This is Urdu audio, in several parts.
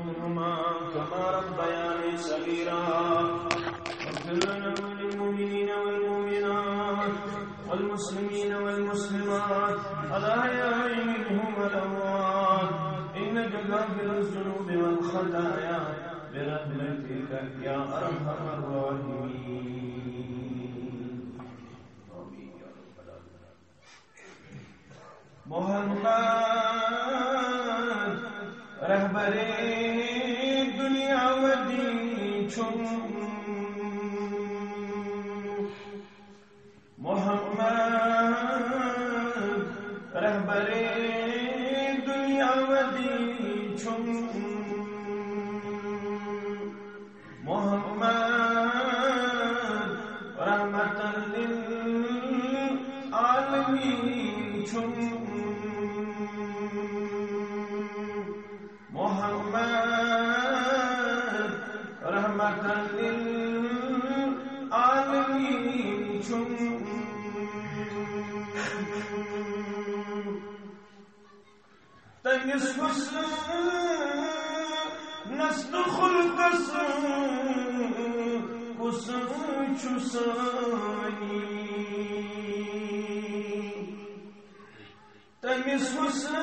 ارحمهما كما ربياني صغيرا واغفر لنا وللمؤمنين والمؤمنات والمسلمين والمسلمات الأحياء منهم والأموات إنك غافر الذنوب والخطايا برحمتك يا أرحم الراحمين. محمد رہبر دنیا و دین چون محمد رہبر دنیا و دین چون محمد رحمت للعالمین چون محمد رحمت للعالمین چون تنس حسن نسل خلقس حسن چسانی تنس حسن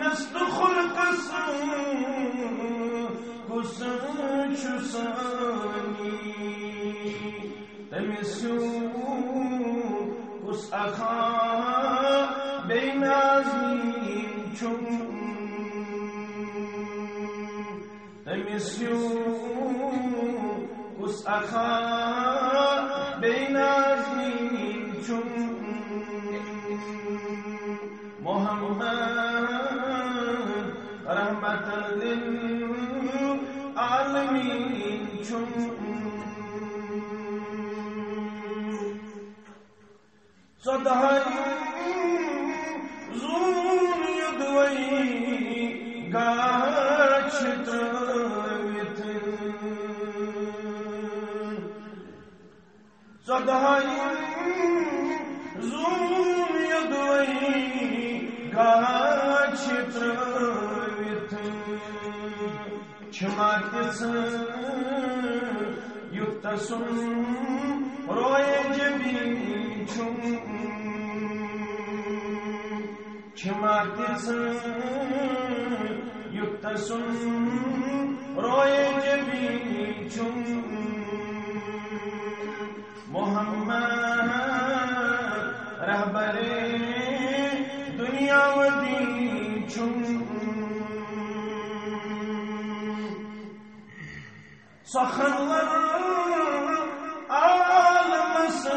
نسل خلقس حسن چسانی تمسو اس اخا بین آزمین چون تمسو اس اخا بین آزمین چون محمد رحمت للعالمین چون صدای زون یدوی گاچتویت صدای زون یدوی گاچتویت چماتس یکتسن روی جبین چون چماتس یکتسن روی جبین چون محمد رہبر دنیا و دین چون سخنور عالم سے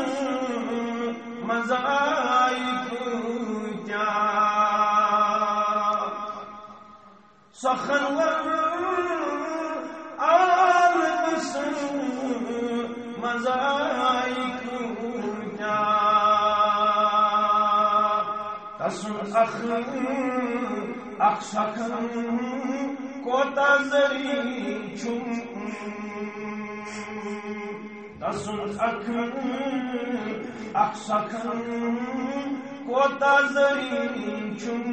مزائق کیا سخنور عالم سے مزائق کیا تسن اخشکن کو تازری چون تسن اخشکن کو تازری چون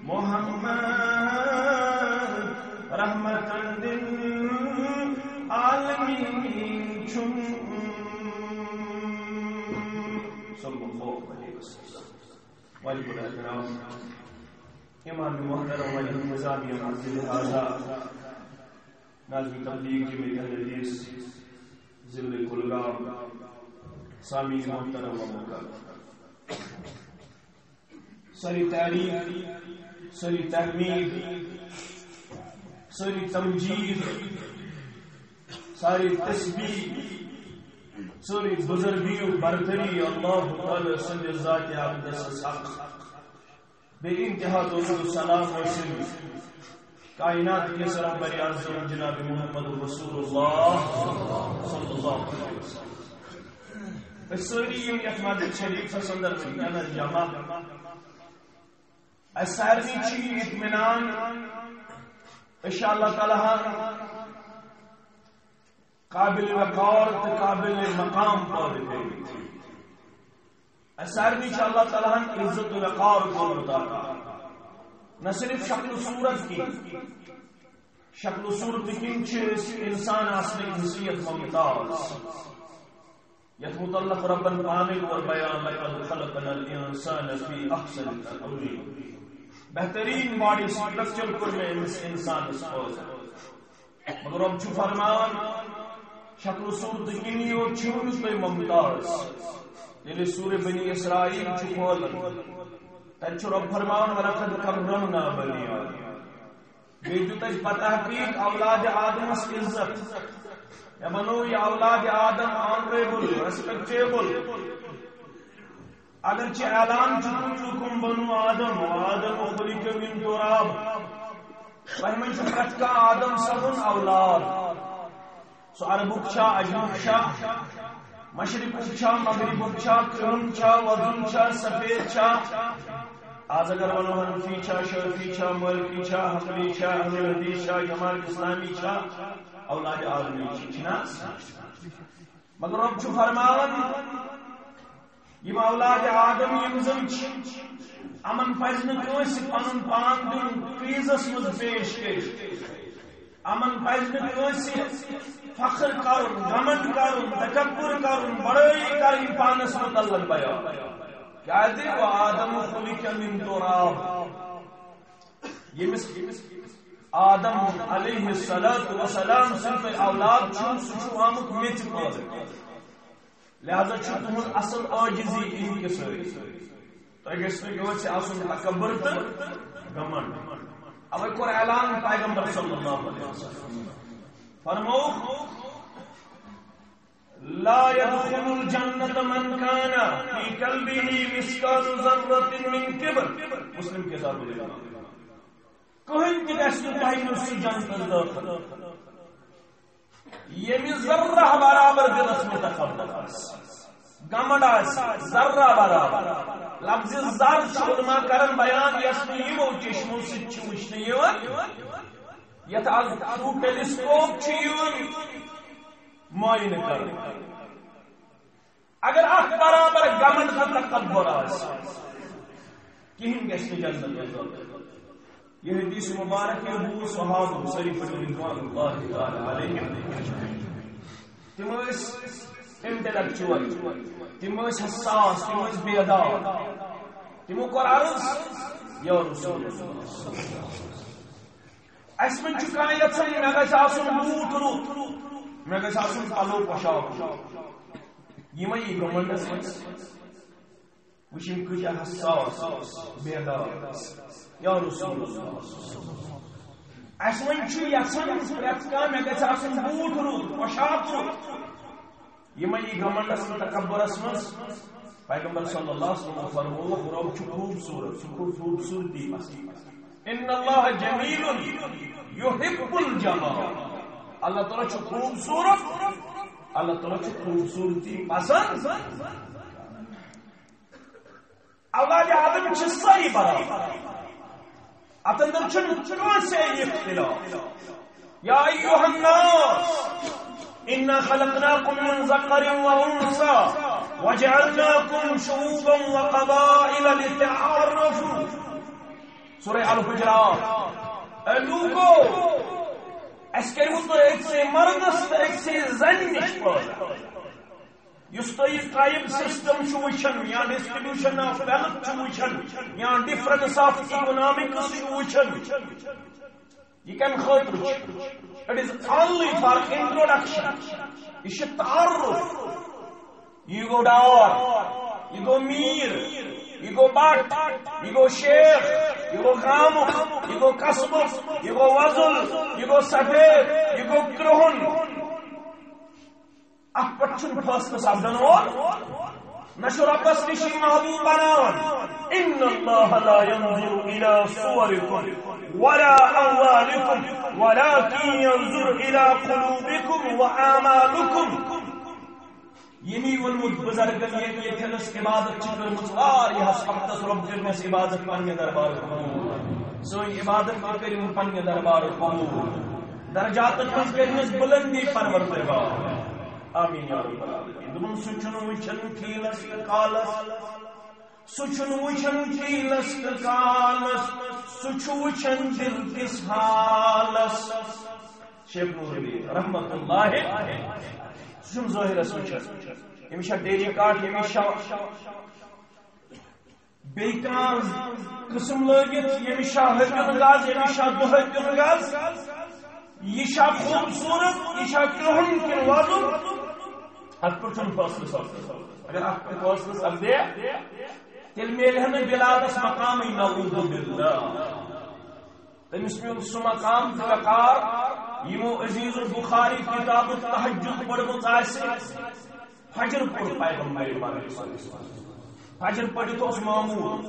محمد رحمت للعالمین چون صلی اللہ علیہ وسلم. والد الاحترام امام محترم علیہ نظامی منزل اعلیٰ ناظم تبلیغ جمعیت اہل حدیث ضلع کلگام سامعین محترم و مکرم، سری تعریف، سری تحمید، سری تمجید، ساری تسبیح، سری بزرگی و برتری اللہ تعالی سند ذات اقدس حق بے انتہا درود و سلام و سلم کائنات کے سرور اعظم جناب محمد رسول اللہ صلی اللہ علیہ وسلم. سری یتماد شریف سندر میں جمع سارنی چی اطمینان انشاءاللہ تعالی قابل وقار قابل مقام پاتے ہیں. سارنی چی اللہ تعالی عزت و وقار کو مطابق نہ صرف شکل صورت کی، شکل و صورت کن انسان اصل حیثیت ممتاز یت متعلق ربن پانے اور بیان لقد خلقنا الانسان فی احسن تقویم، بہترین باڈی سٹرکچر کو میں انسان مگر اب چھو فرمان شکل و صورت کنی اور چھوڑ تو ممتاز یعنی سورہ بنی اسرائیل چھو کھولن تچو رب فرمان وَلَقَدْ كَرَّمْنَا بَنِي آدَمَ بیدو تج بتحقیق اولاد آدم اس عزت یا بنو یا اولاد آدم آنریبل ریسپیکٹیبل اگرچہ اعلان چکم بنو آدم آدم خلق من تراب وہمن شکرت کا آدم سبن اولاد سو عربک شا اجنک شا مشرق شا مغرب شا کرن شا وزن شا سفید شا آج اگر ونو حنفی شا شرفی شا ملکی شا حقلی شا حضرتی شا جمال اسلامی شا اولاد آدمی چنا مگر رب چو فرمان یہ اولاد آدم یمزم امن پزن کنس پن پان دن فیضس مز پیش امن پزن کنس فخر کرن گمنڈ کرن تکبر کرن بڑائی کرن پانس متعلق بیان کیا دے وہ آدم خلق من تراب یہ آدم علیہ السلام صرف اولاد چھو آمک میچ پاس لہذا چھو تمہن اصل آجزی ان کے سوئی تو اگر اس میں کہ وہ سے آسن تکبر تر گمنڈ اب ایک اور اعلان پیغمبر صلی اللہ علیہ وسلم فرمو لا يدخل الجنة من كان في قلبه مثقال ذرة من كبر مسلم کے ساتھ بولے کوئی کہ ایسے تاہی نفسی جنت داخل یہ بھی ذرہ برابر دلس میں تکبر گمڑا ذرہ برابر لفظ ذر علماء کرن بیان یسمی یمو چشموں سے چوشنے یت از تو ٹیلیسکوپ چیون معائن کر اگر اخ برابر گمنڈ کا تکبر آس کہیں گشت جنت یہ حدیث مبارک ابو صحابہ شریف رضوان اللہ تعالی علیہم تم اس انٹلیکچوئل تم اس حساس تم اس بیدار تم کو عرض یا رسول اللہ اس میں چکا یتسن میں گژھِ آسن بوٹ رُت میں گژھِ آسن پلو پوشاک یمے یہ گمنڈس وشم کجا حساس بیدار یا رسول اللہ اس میں چھ یتسن پرت کا میں گژھِ آسن بوٹ رُت پوشاک رُت یمے یہ گمنڈس تکبرس مس پیغمبر صلی اللہ علیہ وسلم فرموو رب چھ خوبصورتی ان اللہ جمیل یحب الجمال اللہ تعالیٰ چھو خوبصورت اللہ تعالیٰ چھو خوبصورتی پسند اولاد آدم چھ ساری برابر اتندر چھن سے اختلاف یا ایوہ الناس انا خلقناکم من ذکر و انثى وجعلناکم شعوبا وقبائل لتعارفوا سورہ الحجرات اے لوگو اس کے تو ایک سے مردس ایک سے زن نش پیدا یس تو یہ ٹرائب سسٹم چوچن یا ڈسٹریبیوشن آف ویلتھ چوچن یا ڈفرنس آف اکنامکس چوچن یہ کم خاطر it is only for introduction یہ تعارف یہ گو ڈار یہ گو میر یہ گو بٹ یہ گو شیخ یہ گو غامق یہ گو قصبق یہ گو وزل یہ گو سفید یہ گو کرہن ات پہ فاصلہ سپدن نشو ربس نشی محبوب بنان ان اللہ لا ينظر الى صوركم ولا اموالكم ولكن ينظر الى قلوبكم واعمالكم یمی ونمت بزرگن یہ تھنس عبادت چکر مطلار یہ حسبت رب کرنس عبادت پنی دربار قبول سوئی عبادت کرن پنی دربار قبول درجات کم کرنس بلندی پروردگار آمین یا رب العالمین دمن سچن وچن کیلس کالس سچن وچن کیلس کالس سچوچن دل کس حالس شیخ نوری رحمت اللہ سم ظاہر سوچن یمشا ڈیری کارڈ یمشا بیکان قسم لگت یمشا ہدن گاز یمشا دہدن گاز یہ خوبصورت یہ کرہن کن وادن ات پر فاصلہ سپدے اگر ات پر فاصلہ سپدے تیل میلہ نا بلادس مقام نعوذ باللہ تمس میل سہ مقام وقار یمو عزیز البخاری کتاب التہجد پڑھمت فجر پڑھ پیغمبر فجر پڑھت اس معمول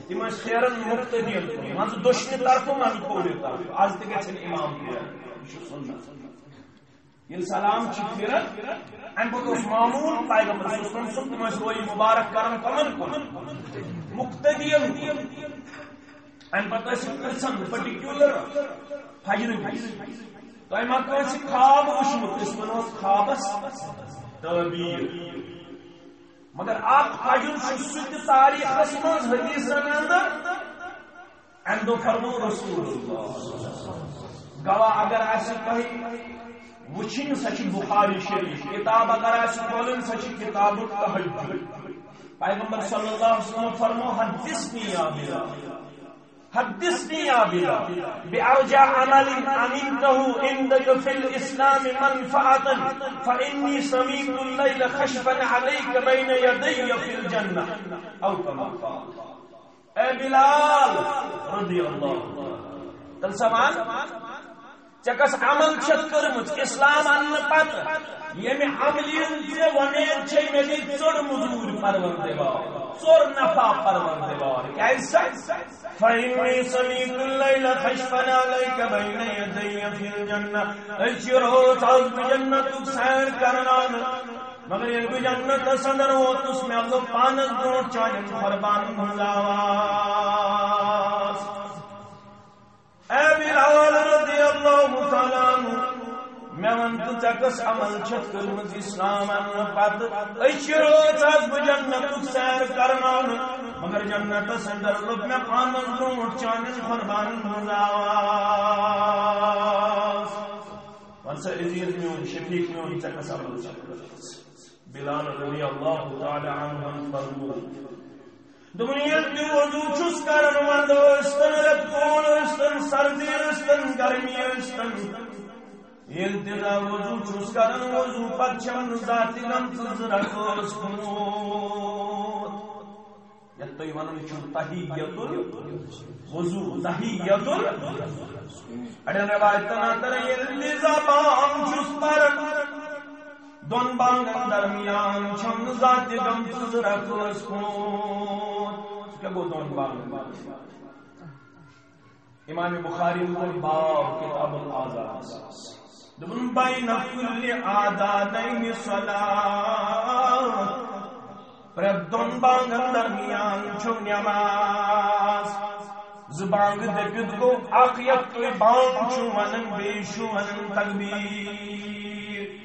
تم خیرن مقتدین من دشن طرف من کھوڑ طرف آج تک گھن امام یل سلام پھران ام پتہ معمول پیغمبر صلی اللہ علیہ وسلم تم روی مبارک کران کمن مقتدین ام پتہ پرسن پرٹیکولر فجر تہ ما خواب وچمت اس ونو خوابس تعبیر مگر آپ فجر سہ تاریخ من حدیثن اندر ام دو فرمو رسول اللہ گواہ اگر تہ وچن سچ بخاری شریف کتاب اگر کھولن سچ کتاب التہجد پیغمبر صلی اللہ علیہ وسلم فرمو حدثنی یا بلال حدثني يا بلال بأرجع عمل عملته عندك في الإسلام منفعة فإني سمعت الليل خشفا عليك بين يدي في الجنة أو كما قال اے بلال رضی اللہ تل سمان چکس عمل چھت کرمت اسلام ان پت یمی عملین سے ونید چھے میں دی چڑ مزور پروردگار چور نفع پروردگار کیسا فإني سمعت الليل خشفا عليك بين يدي في الجنة اجرو تعز بجنة سیر کرنان مگر یہ جنت صدر ہو اس میں اللہ پانس دور چاہیے قربان آواز اے بلال رضی اللہ تعالیٰ عنہ میں ونت چکس عمل چھت کرمت اسلام ان پت اشرو چاہیے بجنت سیر کرنان مگر جنت صدر لب میں پانس دور چاہیے قربان آواز ونسا عزیز میون شفیق میون چکس عمل چھت کرمت بلال رضی اللہ تعالی عنہ فرمود دنیا کی وضو چس کرن وند استن رکون استن سردی استن گرمی استن التدا وضو چس کرن وضو پچھن ذاتی غم رکھوس کمود یتوی ونن چھ تحیۃ الوضو تحیۃ اڑن روایتن اندر یلی زبان چس پرن دون بانگن درمیان چھن ذات غم رکھوس کمود کیا گو دون بانگن امام بخاری کو باب کتاب الآذان دبن بین کل آذانین صلاۃ پر دون بانگن درمیان چھن نماز زبانگ دپت کو آقیت کے بانگ چھوانن بے شوانن تکبیر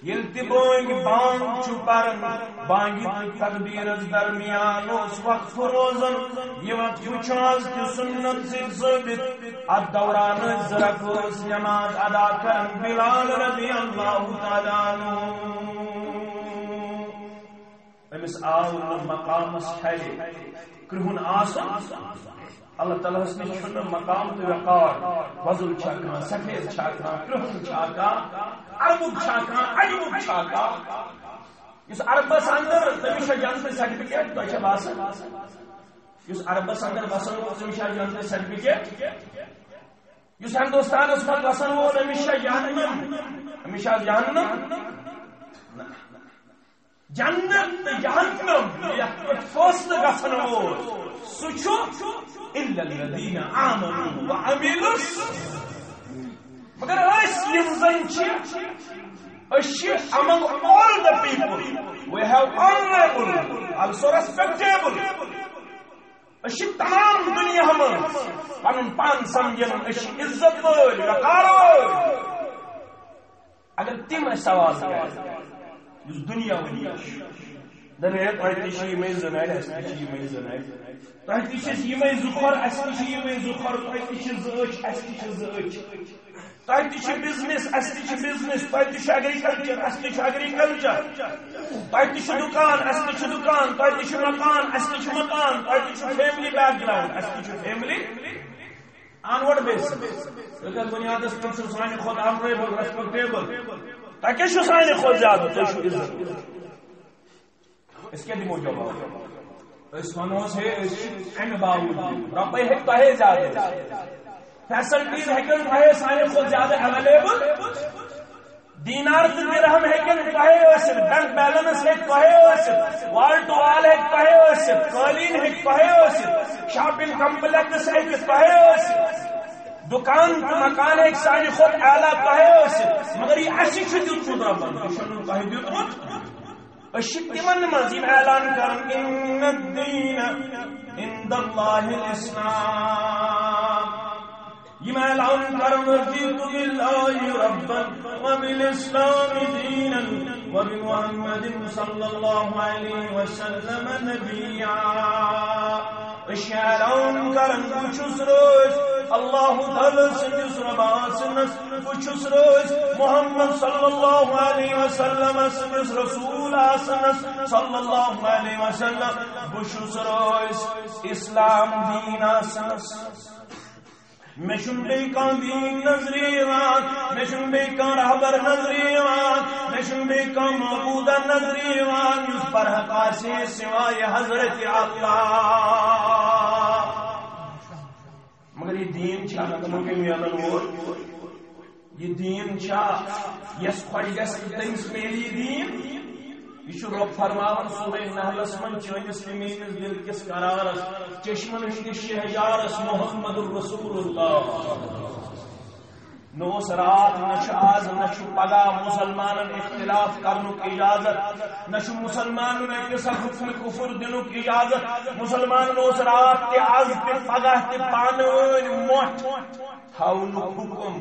یلتی بانگ بانگ چھپرن بانگی تکبیر درمیان اس وقت روزن یہ وقت وچاز کی سنت سے ثابت الدوران زرکوس نماز ادا کرن بلال رضی اللہ تعالیٰ عنہ امس آور مقام ہے کرہن آسن اللہ تعالیٰ اس نے چھن مقام تو وقار وزل چھاکا سفید چھاکا کرہن چھاکا عربک چھاکا عجبک چھاکا اس عربس اندر تمیشہ جانتے سرٹیفکیٹ تو اچھا باسن اس عربس اندر بسن وہ تمیشہ جانتے سرٹیفکیٹ اس ہندوستان اس پر بسن وہ تمیشہ جہنم ہمیشہ جہنم جنت جہنم فوست گسن وہ سوچو الا الذين آمنوا وعملوا مگر اس یم among all the people we have honorable also respectable اشی تمام دنیا ہم پن پان سمجھن اشی عزت ول وقار ول اگر تم سوال کرے اس دنیا ونی دپے تۄہہِ میں زنڑ اس میں زنڑ تۄہہِ یِمے زُکھر اس یِمے زُکھر تۄہہِ زٕچ اس زٕچ تۄہہِ بزنس اس بزنس تۄہہِ ایگریکلچر اس ایگریکلچر تۄہہِ دکان اس دکان تۄہہِ مکان اس مکان تۄہہِ فیملی بیک گراؤنڈ اس فیملی آن وٹ بیس بنیادس پہ سانہ کھت آنریبل ریسپیکٹیبل تۄہہِ کیٛاہ چھُ سانہِ کھۄتہٕ زیادٕ تُہۍ چھُو عزت أسۍ کیٛاہ دِمو جواب أسۍ وَنوس ہے أسۍ چھِ اَمہِ باوجوٗد رۄپے ہیٚکہِ تۄہے زیادٕ فیسلٹیز ہیٚکن تۄہے سانہِ کھۄتہٕ زیادٕ ایویلیبل دینار تہٕ درہم ہیٚکن تۄہے ٲسِتھ بینک بیلنس ہیٚکہِ تۄہے ٲسِتھ وال ٹو وال ہیٚکہِ تۄہے ٲسِتھ قٲلیٖن ہیٚکہِ تۄہے ٲسِتھ شاپنگ کمپلیکس ہیٚکہِ تۄہے ٲسِتھ دکان تہٕ مکان ہیٚکہِ سانہِ کھۄتہٕ اعلیٰ تۄہے ٲسِتھ مگر یہِ اَسہِ چھُ دیُتمُت رۄبن یہِ چھُنہٕ تۄہہِ دیُتمُت أسۍ چھِ تِمن منٛز یِم اعلان کران اِنَّ الدیٖنَ عِندَ اللہِ الاسلام یم اعلان کرن رضیت باللہ ربا وبالاسلام دینا وبمحمد صلی اللہ علیہ وسلم نبیا أسۍ اعلان کرن بہٕ چھُس روز اللہ تعالی سٕنٛدِس رۄباسنس بہٕ چھُس روز محمد صلی اللہ علیہ وسلم سٕنٛدِس رسول آسنس صلی اللہ علیہ وسلم بہٕ چھُس روز اسلام دین آسنس مےٚ چھُنہٕ بیٚیہِ کانٛہہ دیٖن نظرِ یِوان مےٚ چھُنہٕ بیٚیہِ کانٛہہ رہبر نظرِ یِوان مےٚ چھُنہٕ بیٚیہِ کانٛہہ معبوٗدا نظرِ یِوان یُس برحق آسہِ سوائے حضرت اللہ مگر یہِ دیٖن چھا تِمن کیٛاہ میلن وول یہِ دیٖن چھا یس خۄش گژھِ تٔمِس میلہِ یہِ دیٖن یہ رب فرماون سورہ نحلس من چٲنِس تہٕ میٲنِس دل کِس قرارس چشمن ہٕنٛدِس شہجارس محمد رسول اللہ نہ اوس رات نہ چھُ آز نہ چھُ پگاہ مُسلمانن اختلاف کرنُک اجازت نہ چھُ مُسلمانن أکِس اکھ حُکمہِ کُفر دِنُک اجازت مُسلمانن اوس رات تہِ آز تہِ پگاہ تہِ پانہٕ ؤنۍ مۄٹھ تھاونُک حُکم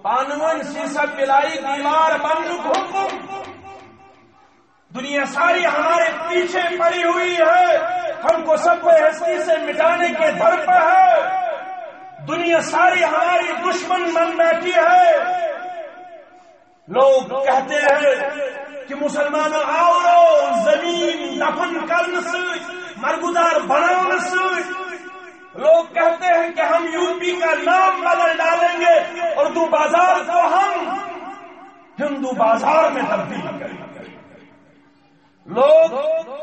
پانہٕ ؤنۍ سیٖسا پِلائی دیوار بننُک حُکم دنیا ساری ہمارے پیچھے پڑی ہوئی ہے ہم کو سب کو ہستی سے مٹانے کے در پہ ہے دنیا ساری ہماری دشمن بن بیٹھی ہے لوگ کہتے ہیں کہ مسلمان آؤ زمین دفن کرنے سے مرگودار بنانے سے لوگ کہتے ہیں کہ ہم یو پی کا نام بدل ڈالیں گے اردو بازار کو ہم ہندو بازار میں تبدیل کریں گے لوگ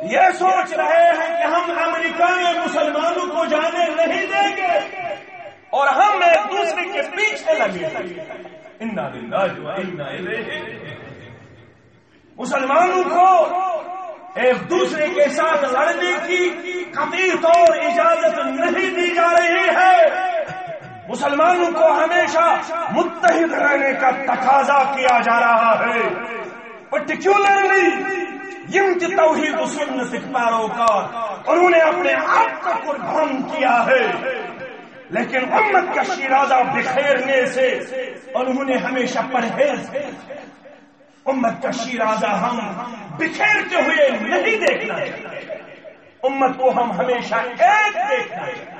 یہ سوچ رہے ہیں کہ ہم امریکہ میں مسلمانوں کو جانے نہیں دیں گے اور ہم ایک دوسرے کے پیچھے لگے انا للہ و انا الیہ مسلمانوں کو ایک دوسرے کے ساتھ لڑنے کی قطعی طور اجازت نہیں دی جا رہی ہے مسلمانوں کو ہمیشہ متحد رہنے کا تقاضا کیا جا رہا ہے پرٹیکولرلی یم کی توحید و سنت کے پیروکار انہوں نے اپنے آپ کا قربان کیا ہے لیکن امت کا شیرازہ بکھیرنے سے انہوں نے ہمیشہ پرہیز کیا امت کا شیرازہ ہم بکھیرتے ہوئے نہیں دیکھنا چاہتے امت کو ہم ہمیشہ ایک دیکھنا چاہتے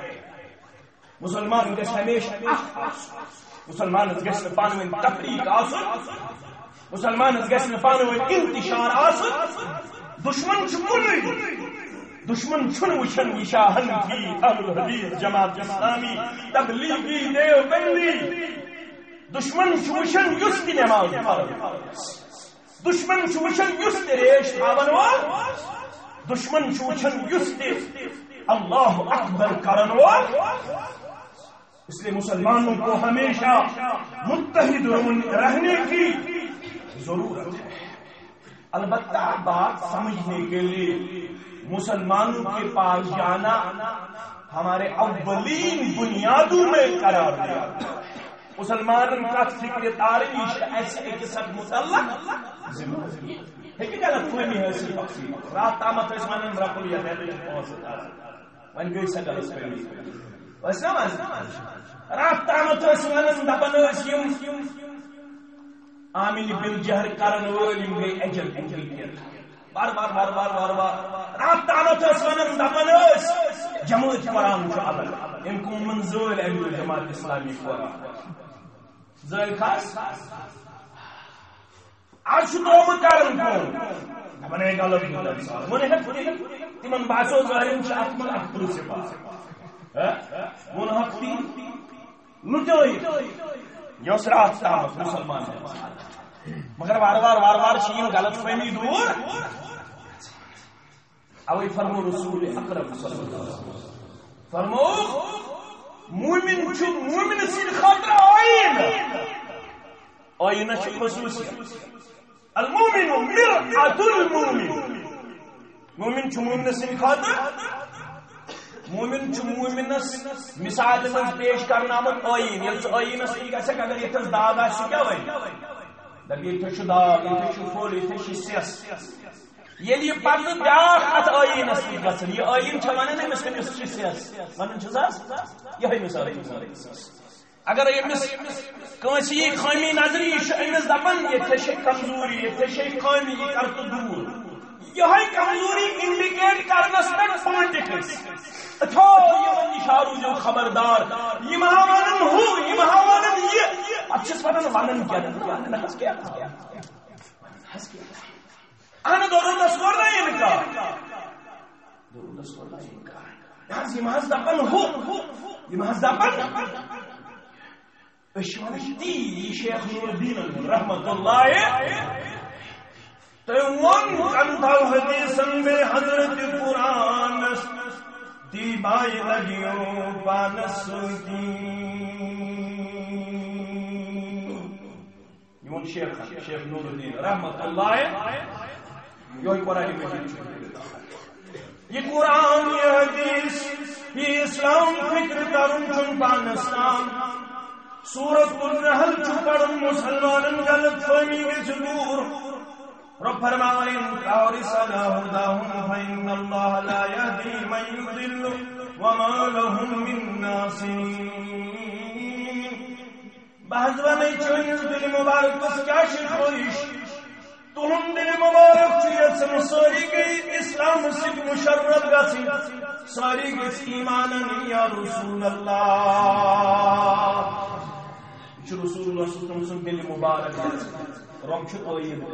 مسلمان کے ہمیشہ مسلمان کے پانویں تفریق آسن مسلمان گژھِ نہٕ پانہٕ ؤنۍ انتشار آسُن دشمن چھُ کُنُے دشمن چھُنہٕ وٕچھان یہِ چھا حنفی اہل حدیث جماعت اسلامی تبلیغی دیوبندی دشمن چھُ وٕچھان یُس تہِ نٮ۪ماز پران دشمن چھُ وٕچھان یُس تہِ ریش تھاون وول دشمن چھُ وٕچھان یُس تہِ اللہ اکبر کرن وول اس لیے مسلمانوں کو ہمیشہ متحد رہنے کی ضرورت ہے البتہ بات سمجھنے کے لیے مسلمانوں کے پاس جانا ہمارے اولین بنیادوں میں قرار دیا مسلمان کا فکر تاریخ ایسے ایک سب متعلق لیکن غلط فہمی ہے صرف اکثر رات تامت اسمان رقلیہ ون گئی سا غلط فہمی رات تامت اسمان دپن آمین بل جہر کرن وٲلۍ گٔے ایجنٹ بار رات تعالت ونن دپن جماعت قرآن الگ ام کو منزل ام جماعت اسلامی قرآن زل خاص آج تروم کرن کو بنے غلط انسان من تمن باسو ظاہر چھ اتمن اکبر سے بات من حق دی لٹوئی یوس رات تام مسلمان مگر وار شیم غلط فہمی دور اوی فرمو رسول اکرم صلی اللہ علیہ وسلم فرمو مومن سن خاطر آئین چھ خصوصیت المومن مرآت المومن مومن چھ مومن سن خاطر مومن چھ مومنس مثال من پیش کرنا آمد آئین یل آئینس یہ گھس اگر یہ داغ آ کیا ون دب یہ داغ یہ پھول یہ سیس یل یہ پتہ بیاکھ ات آئینس گھن یہ آئین ونان امس کمس سیس ونان یہ مثال اگر امس کنس یہ خامی نظر یہ امس دپان یہ کمزوری یہ خامی یہ کر تو دور یہ کمزوری انڈیکیٹ کرنس پہ پوائنٹس اتھو یہ اشارو جو خبردار یہ مہاوانن ہو یہ مہاوانن یہ اچھس ونن ونن کیا ہس کیا انا دورن دسور نہیں انکار دورن دسور نہیں انکار یہ محض دپن ہو یہ محض دپن اشوانشتی شیخ نور الدین رحمت اللہ تیون کنتا حدیثن میں حضرت قرآن دی بائی لگیوں پانس کی یون شیخ نور الدین رحمت اللہ یہ قرآن مجید یہ قرآن یہ حدیث یہ اسلام فکر کرن چن پانستان سورت النحل چپڑ مسلمان غلط فہمی کے ضرور رب فرمائیں اور صدا ہداہم فإن اللہ لا يهدی من يضل وما لهم من ناصرین بحضوانی چونیز دل مبارک کس کیا شخوش تہم دل مبارک چیت سے ساری گئی اسلام سے مشرف گسی ساری گئی ایمانا یا رسول اللہ چھ رسول اللہ صلی اللہ علیہ وسلم دل مبارک رب چھ قوید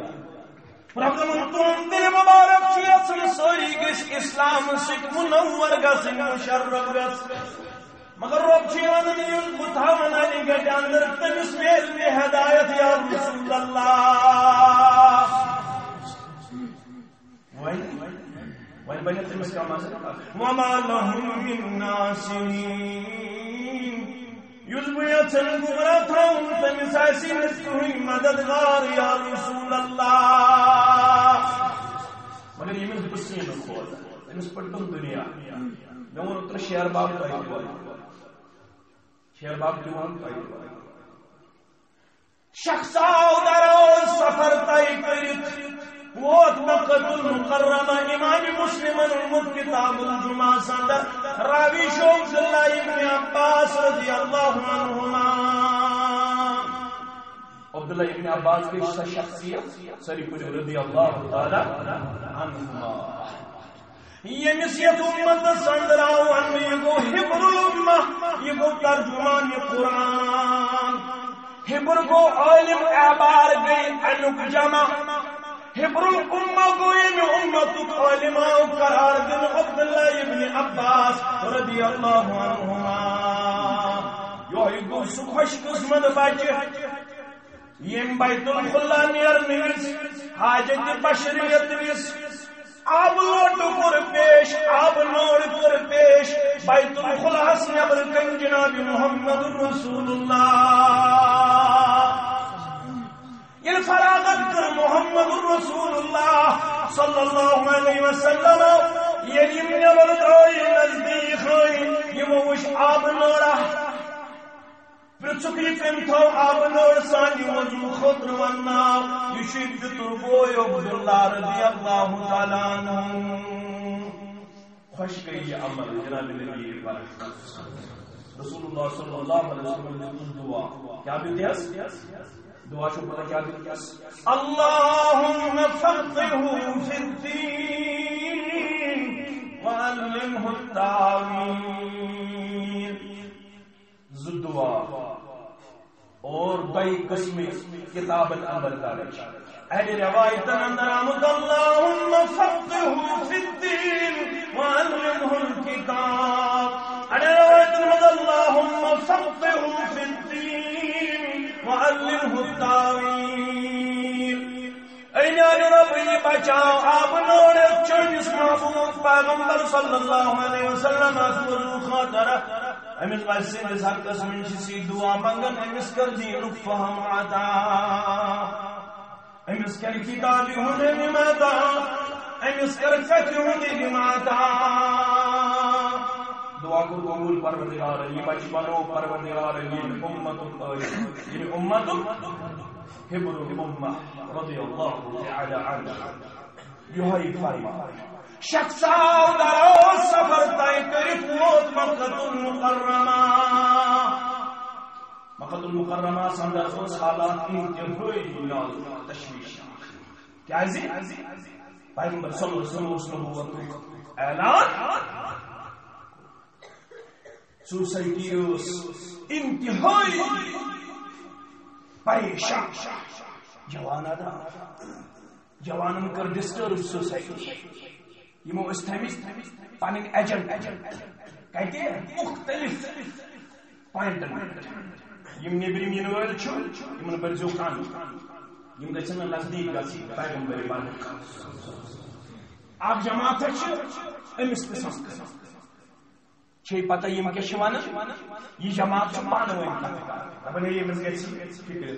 رب تم دل مبارک چیت سے ساری گئی اسلام سے منور گسی مشرف گسی مگر رب چیوان نیل متحمن علی گٹ اندر تمس میل میں ہدایت یا رسول اللہ وین بنی تمس کا معنی وما لهم من ناصرین یذبیت المغرتهم تمس ایسی نسکوی مددگار یا رسول اللہ مگر یہ من بسین خود تمس پڑتم دنیا میں اتر شہر باب پائی شہر باب جوان پائی شخصا ادھر سفر طے کرت ووت مکۃ المکرمہ امام مسلم المد کتاب الجمعہ سندر راوی شوق اللہ ابن عباس رضی اللہ عنہما عبداللہ ابن عباس کی شخصیت سری کچھ رضی اللہ تعالی عنہما یہ نصیحت امت سندراؤ ان یہ گو حبر الامہ یہ گو ترجمان قرآن حبر گو عالم اعبار گئی انک جمع حبر الامہ گو یہ امت عالماء قرار دن عبداللہ ابن عباس رضی اللہ عنہما یہ گو سخوش قسمت بچ یہ بیت الخلا نیر نیس حاجت بشریت نیس آب لوٹ کر پیش آب نوڑ کر پیش بیت الخلاص نبر کن جناب محمد رسول اللہ یہ فراغت کر محمد رسول اللہ صلی اللہ علیہ وسلم یہ نبر دائی نزدیک ہوئی یہ وش آب نوڑا پھر چکی پن تھو آب نوڑ سانی وضو خطر وننا یشید تربوی عبداللہ رضی اللہ تعالیٰ عنہ خوش گئی عمل جناب نبی برکت رسول اللہ صلی اللہ علیہ وسلم نے دعا کیا بھی دیا دعا شو پتہ کیا دیا اللہم فقہہ فی الدین وعلمہ التاویل دعا اور بئی قسمی کتاب العمل دارش اہل روایت اندر آمد اللہم فقہہ فی الدین وعلمہ الکتاب اہل روایت اندر اللہم فقہہ فی الدین وعلمہ التاویل اے میانے رب یہ بچاؤ آپ نوڑے چونس محبوب پیغمبر صلی اللہ علیہ وسلم اکبر خاطرہ امس ویسے حق قسم سی دعا منگن امس کر دین فہم عطا امس کر کتابی ہونے نماتا امس کر کچھ ہونے نماتا دعا کو قبول پروردگار یہ بچ بنو پروردگار یہ امت یہ امت حبر امہ رضی اللہ تعالی عنہ یہی فرما شخص درو سفر طے کرت ووت مکۃ المکرمہ مکۃ المکرمہ اندر اس حالات انتہائی تشویش کیا پیغمبر صلی اللہ علیہ وسلم اعلان سوسائٹیز انتہائی پریشان جوانن کر ڈسٹرب سوسائٹی یمو استھمس پن ایجنٹ کہتے مختلف پوائنٹن یم نیبرم ینوال یمن برزو کان یم گژھن نزدیک گژھِ پیغمبر پاک اکھ جماعت امس قسم چھ پتہ یم کیا چھ ونان یہ جماعت چھ پانہٕ ؤنۍ کتھ دپان ہے یمس گژھِ فکر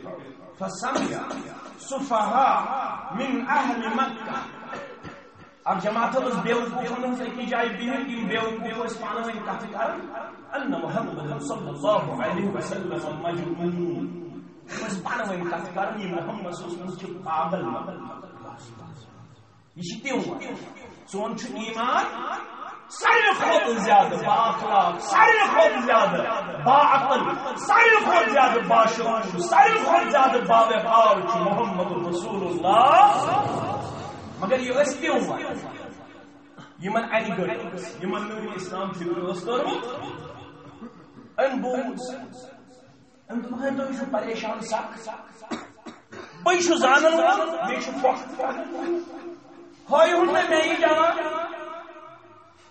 فسمع سفہاء من اہل مکہ اب جماعت اس بیوقوفن سے کی جائے بہن کی بیوقوف اس پانہ میں کہا ان محمد صلی اللہ علیہ وسلم مجنون اس پانہ میں کہا یہ محمد صلی اللہ علیہ وسلم پاگل یہ شتیوں سون چھ ایمان سارے خود زیادہ با اخلاق سارے خود زیادہ با عقل سارے خود زیادہ با شعور سارے خود زیادہ با وقار محمد رسول اللہ مگر یہ اس کیوں ہوا یمن علی گڑھ یمن نور اسلام سے دوستوں ان بوز ان تو یہ پریشان سخ بے شو زانن بے شو وقت ہوئی ہن میں یہ جوان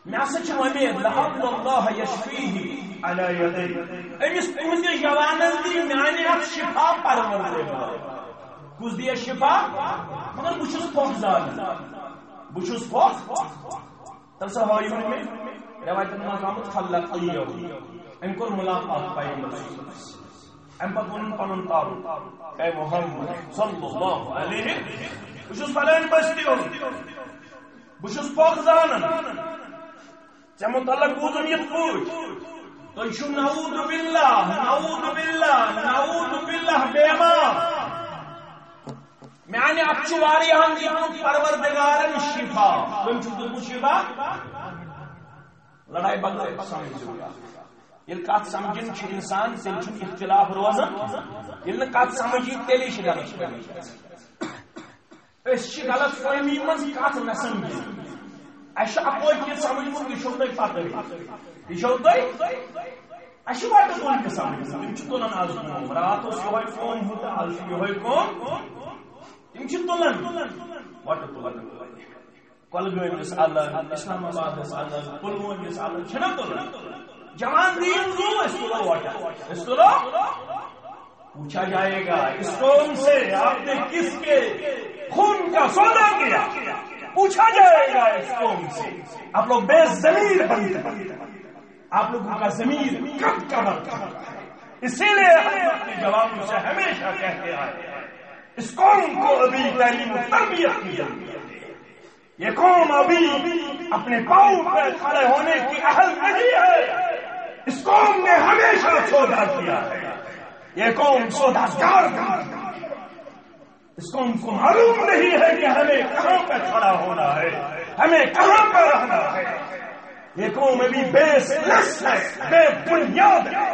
میں سچ امید لعل اللہ یشفیہ علی یدی امس پوز جوانن دی میانہ شفا پروردگار کس دیا شفا مگر بچھس پوک زال بچھس پوک تلسا ہائیون میں روایت مقام خلقیہ ان کو ملاقات پیغمبر ام پر پنن تعارف اے محمد صلی اللہ علیہ بچھس فلان بستی ہو بچھس پوک زالن ژے متعلق بوزن یہ پوچھ تو شو نعوذ باللہ بیما میانے اچھواری ہم دیکھو پروردگارن شفا تم چھو شفا لڑائی بغیر سمجھو یہ کات سمجھن چھ انسان سے چھ اختلاف روزن یہ کات سمجھی تیلی چھ غلط اس چھ غلط فہمی من کات نہ سمجھ اش اپوئی کی سمجھ من یہ چھوڑ پتہ یہ چھوڑ اش واٹ تو ان کے سمجھ تم چھ تو نہ آز رات اس ہوئی فون ہوتا آز یہ ہوئی کون تم چھ تلن واٹ تلن کولگام اس اللہ اسلام آباد اس اللہ پلوامہ اس اللہ چھنا تلن جوان دین دو اس تو واٹ اس تو پوچھا جائے گا اس قوم سے آپ نے کس کے خون کا سودا کیا پوچھا جائے گا اس قوم سے آپ لوگ بے ضمیر بنتے آپ لوگوں کا ضمیر کب کمر اسی لیے ہم اپنے جوابوں سے ہمیشہ کہتے آئے اس قوم کو ابھی تعلیم و تربیت کی ضرورت ہے یہ قوم ابھی اپنے پاؤں پر کھڑے ہونے کی اہل نہیں ہے اس قوم نے ہمیشہ سودا کیا ہے یہ قوم سوداگار اس قوم کو معلوم نہیں ہے کہ ہمیں کہاں پہ کھڑا ہونا ہے ہمیں کہاں پہ رہنا ہے یہ قوم ابھی بیس لیس ہے، بے بنیاد ہے.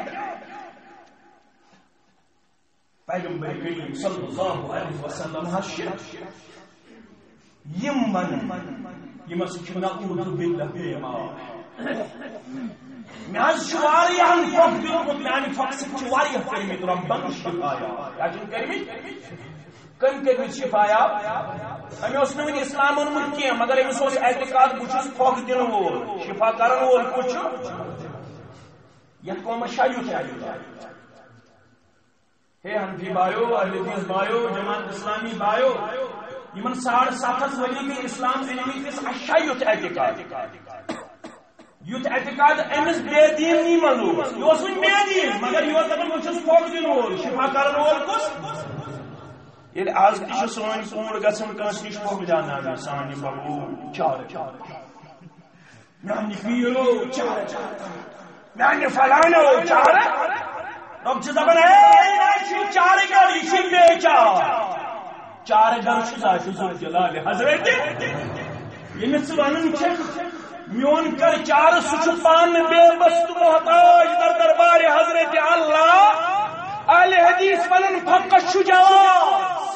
پیغمبر کریم صلی اللہ علیہ وسلم نعوذ باللہ میانہ فخ سۭتۍ کٔرمٕتۍ رۄبن شفایا. کیٛاہ چھِنہٕ کٔرمٕتۍ؟ کٔمۍ کٔرمٕتۍ شفایا؟ أمۍ اوس نہٕ وُنہِ اسلام اوٚنمُت کینٛہہ، مگر أمِس اوس اعتقاد بہٕ چھُس پھۄکھ دِنہٕ وول، شفا کرن وول کُس چھُ؟ یتھ قومس چھا یُتھ اعتقاد؟ ہے حنفی بایو، اہل حدیث بایو، جماعت اسلامی بایو، یمن 750 ؤری گٔے اسلام أنمٕتِس، اَسہِ چھا یُتھ اعتقاد؟ یُتھ اعتقاد أمِس بے دیٖنی منٛز اوس. یہِ اوس وُنہِ بے دیٖن، مگر یہِ اوس دپان بہٕ چھُس پھۄکھ دِنہٕ وول، شفا کرن وول کُس؟ ییٚلہِ آز تہِ چھِ سٲنۍ کوٗر گژھان کٲنٛسہِ نِش پھۄکھ دیٛاوناونہِ، سانہِ ببوٗ چارٕ، میانہِ پیٖرو چارٕ، میانہِ فلانو چارٕ. رب چھِ دپان ہے یہِ چھِ چارٕ گر، یہِ چھِ بے چار. چارٕ گر چھُ ذات ذوالجلال حضرت. ییٚمِس ژٕ ونان چھکھ میون کر چارٕ، سُہ چھُ پانہٕ بے بس تہٕ محتاج در دربارِ حضرت اللہ. اہل حدیث ونان فقس چھُ جواز،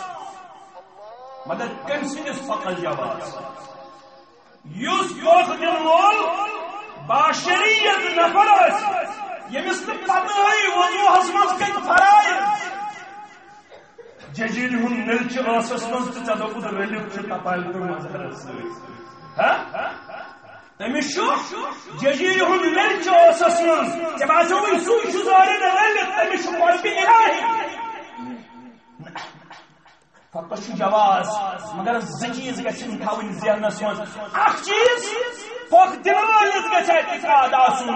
مگر کٔمۍ سٕنٛدِس فقس جواز؟ یُس پھۄکھ دِنہٕ وول باشریعت نفر آسہِ، ییٚمِس نہٕ پتہٕ وضوٗہس منٛز کتہِ فرٲیض. ججیٖرِ ہُنٛد نلچہِ ٲسس منٛز تہٕ ژےٚ دوٚپُتھ رٔلِتھ چھُ تپالہِ تہٕ مظہرس سۭتۍ. تٔمِس چھُ ججیٖرِ ہُنٛد نلچہِ ٲسس منٛز، ژےٚ باسیٚوٕے سُے چھُ زورِ رٔلِتھ، تٔمِس چھُ قۄربِ الہی. فقس چھُ جواز، مگر زٕ چیٖز گژھن تھاوٕنۍ ذہنس منٛز. اکھ چیٖز پھۄکھ دِنہٕ وٲلِس گژھِ اعتقاد آسُن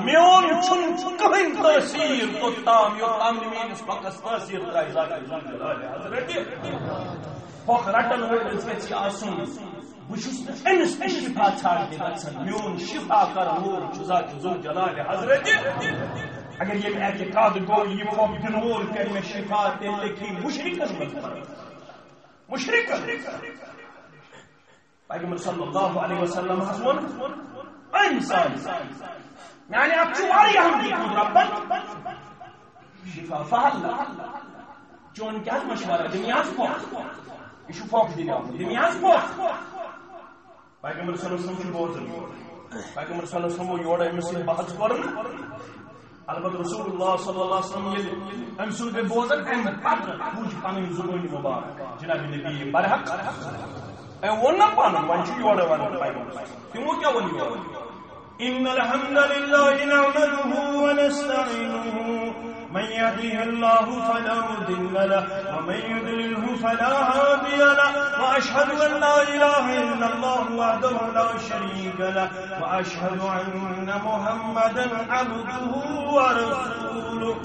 میون چھُنہٕ کٕہٕنۍ تٲثیٖر توٚتام یوٚتام نہٕ میٲنِس پھۄکس تٲثیٖر ترٛایہِ ذات ذوالجلال حضرت. پھۄکھ رٹن وٲلِس گژھِ آسُن بہٕ چھُس نہٕ أمِس نِش شفا ژھانٛڈنہِ گژھان، میون شفا کرن وول چھُ ذات ذوالجلال حضرت. اگر ییٚمہِ اعتقاد گوٚو یہِ پھۄکھ دِنہٕ وول کرِ مےٚ شفا، تیٚلہِ لیکھِ مُشرِکن منٛز مشرکن. پیغمبر صلی اللہ علیہ وسلم ووٚن انسان میانہِ اکھ چھُ واریاہن دیُتمُت رۄبن شفا. فہل چون کیٛاہ مشورہ؟ دِمہِ حظ پھۄکھ، یہِ چھُ پھۄکھ دِنہِ آمُت، دِمہِ حظ پھۄکھ. پیغمبر صلی اللہ علیہ وسلم چھُ بوزان. پیغمبر صلی اللہ علیہ وسلم یورٕ أمِس سۭتۍ بحث کوٚرُن. البتہ رسول اللہ صلی اللہ علیہ وسلم ییٚلہِ أمۍ سُنٛد گٔے بوزان اَمہِ پتہٕ بوٗزِ پنٕنۍ زُبٲنۍ مُبارک جناب نبی برحق. أمۍ ووٚن نا پنُن، وۄنۍ چھُ یورٕ ونان پیغمبر. تِمو کیٛاہ ووٚن یورٕ؟ إن الحمد لله نحمده ونستعينه من يهده الله فلا مضل له ومن يضلله فلا هادي له وأشهد أن لا إله إلا الله وحده لا شريك له وأشهد أن محمدا عبده ورسوله.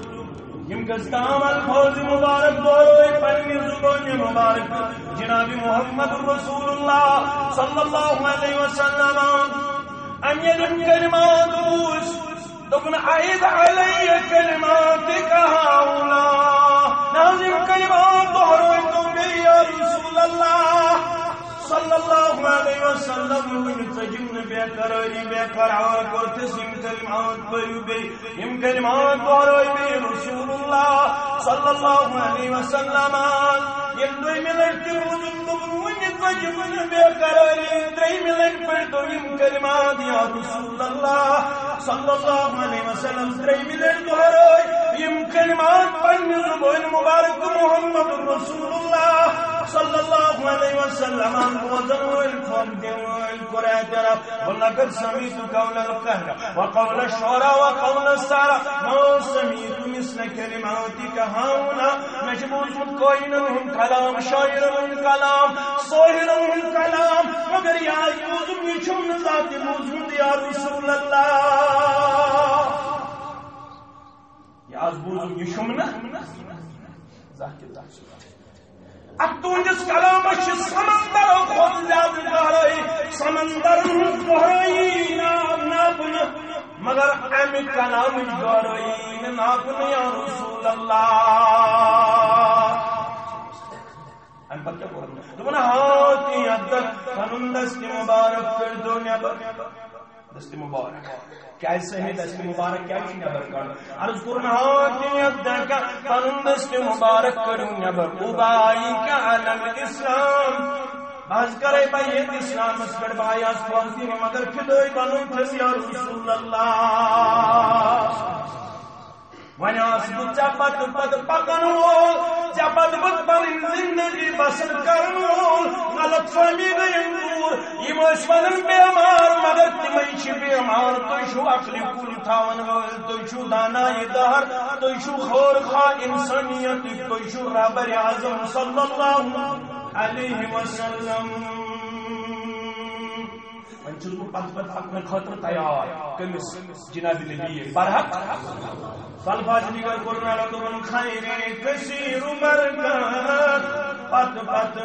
یم گزتام الفاظ مبارک بولوئے پنی زبان مبارک جناب محمد رسول اللہ صلی اللہ علیہ وسلم. ام یلم کلمات بوس دبن عید علی کلماتک هؤلاء. نازم کلمات بہروئی تم یا رسول اللہ صلی اللہ علیہ وسلم. ونتجمن بے قراری بے قرار کرتس یم کلمات بریو بے یم کلمات بہروئی بے رسول اللہ صلی اللہ علیہ وسلم. یم دوی ملت بودن دبن ونتجمن بے قراری دوی ملت پڑھتو یم کلمات یا رسول اللہ صلی اللہ علیہ وسلم. دوی ملت بہروئی یم کلمات پن زبان مبارک محمد رسول اللہ صلی اللہ علیہ وسلم. وزنوا الفرد والكراتر ولقد سمعت قول القهر وقول الشعراء وقول السارة ما سمعت مثل كلماتك هاهنا. مجبوط کوئی منهم كلام شاعر من كلام صاهر من كلام مگر یا یوزم نشم ذات موجود یا رسول اللہ. یا از بوزم نشمنا ذات اللہ. اب تُہنٛدِس کلامس چھِ سمندر کھۄتہٕ زیادٕ گہرائی، سمندر ہٕنٛز گہرائی ناپنہٕ، مگر امہِ کلامٕچ گہرائی نہٕ ناپنہٕ یا رسول اللہ. امہِ پتہٕ کیٛاہ کوٚرُن؟ دوٚپُن ہاتی یدک پنُن دست مبارک کٔرۍتو نٮ۪بر. دست مبارک کیا صحیح دست مبارک کیا نبر کر عرض کرنا ہاں یدک پن دست مبارک کروں نبر ابائی کا علم اسلام باز کرے بھائی اسلام اس پر بھائی اس پہنچی مگر کدوئی بنو تھس یا رسول اللہ ونیاس بچہ پت پت پکنو چپت بت پر زندگی بسر کرنو غلط فہمی گئی دور یہ مشورن بیمار مگر تمہیں بیمار تو شو عقلی کل تھاون تو شو دانائی دہر تو شو خور خواہ انسانیت تو شو رابر اعظم صلی اللہ علیہ وسلم منچل کو پت پت پکنے خاطر تیار کمس جناب نبی برحق فالفاظ دیگر قرآن لکم خیر کثیر مرکت پت پت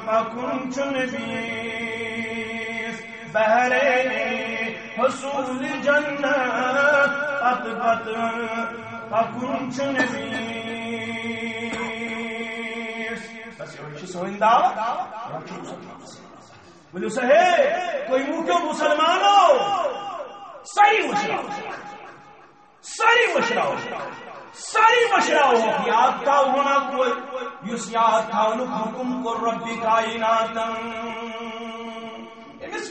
پکن چن بیس بہرے حصول جنت پت پت پکن چن بیس بس یہ سوئن دعوت بولو صحیح کوئی منہ کیوں مسلمانوں ساری مشرا ہو یاد کا ہونا کوئی یس یاد تھا حکم کو ربی کائنات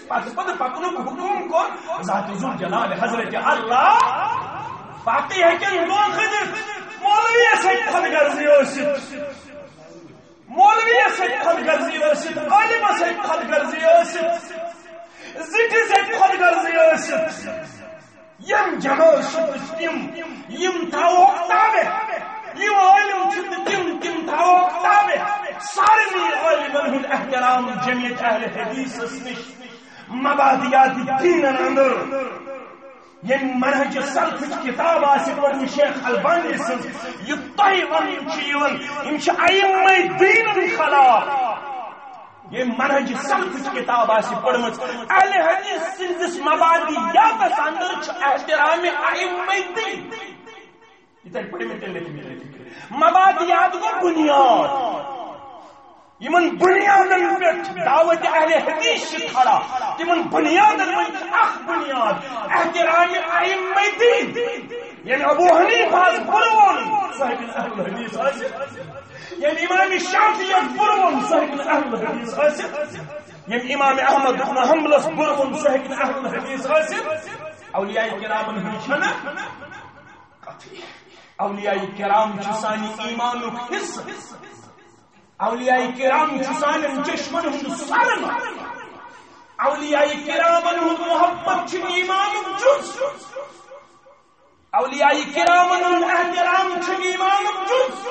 پت پت پکنو حکم کو ذات ذو جلال حضرت اللہ باقی ہے کہ لوگ مولوی سے خود غرضی ہو مولوی سے خود غرضی ٲسِتھ عالم سے خود غرضی ٲسِتھ زِٹھِ سے خود غرضی ٲسِتھ یم جمال چھِ یم تھاووکھ تابع یم عالم چھِ تم تھاووکھ تابع سارنٕے عالمن ہُنٛد احترام جمعیت اہل حدیثس نش مبادیات دینن اندر یم منہج سلف کتاب آسہِ پڑھمٕژ شیخ البانی سٕنٛز یہِ تۄہہِ ونُن چھُ یِوان یِم چھِ ائمہ دینن خلاف یم منہج سلف کتاب آسہِ پڑھمٕژ اہل حدیث سٕنٛدِس مبادیاتس اندر چھُ احترام ائمہ دین یِتھے پٲٹھۍ مےٚ تیٚلہِ لیکھِ مبادیات گوٚو بُنیاد یمن بنیادن پہ دعوت اہل حدیث سے کھڑا تمن بنیادن میں اخ بنیاد احترام ائمہ دین یعنی ابو حنیفہ برون صاحب اہل حدیث حاصل یعنی امام شافعی برون صاحب اہل حدیث حاصل یعنی امام احمد بن حنبل برون صاحب اہل حدیث حاصل اولیاء کرام ہنچنا اولیاء کرام چسانی ایمان حصہ اولیاء کرام چسان چشمن ہند سرم اولیاء کرام ہند محبت چھ ایمان جز اولیاء کرام ہند احترام چھ ایمان جز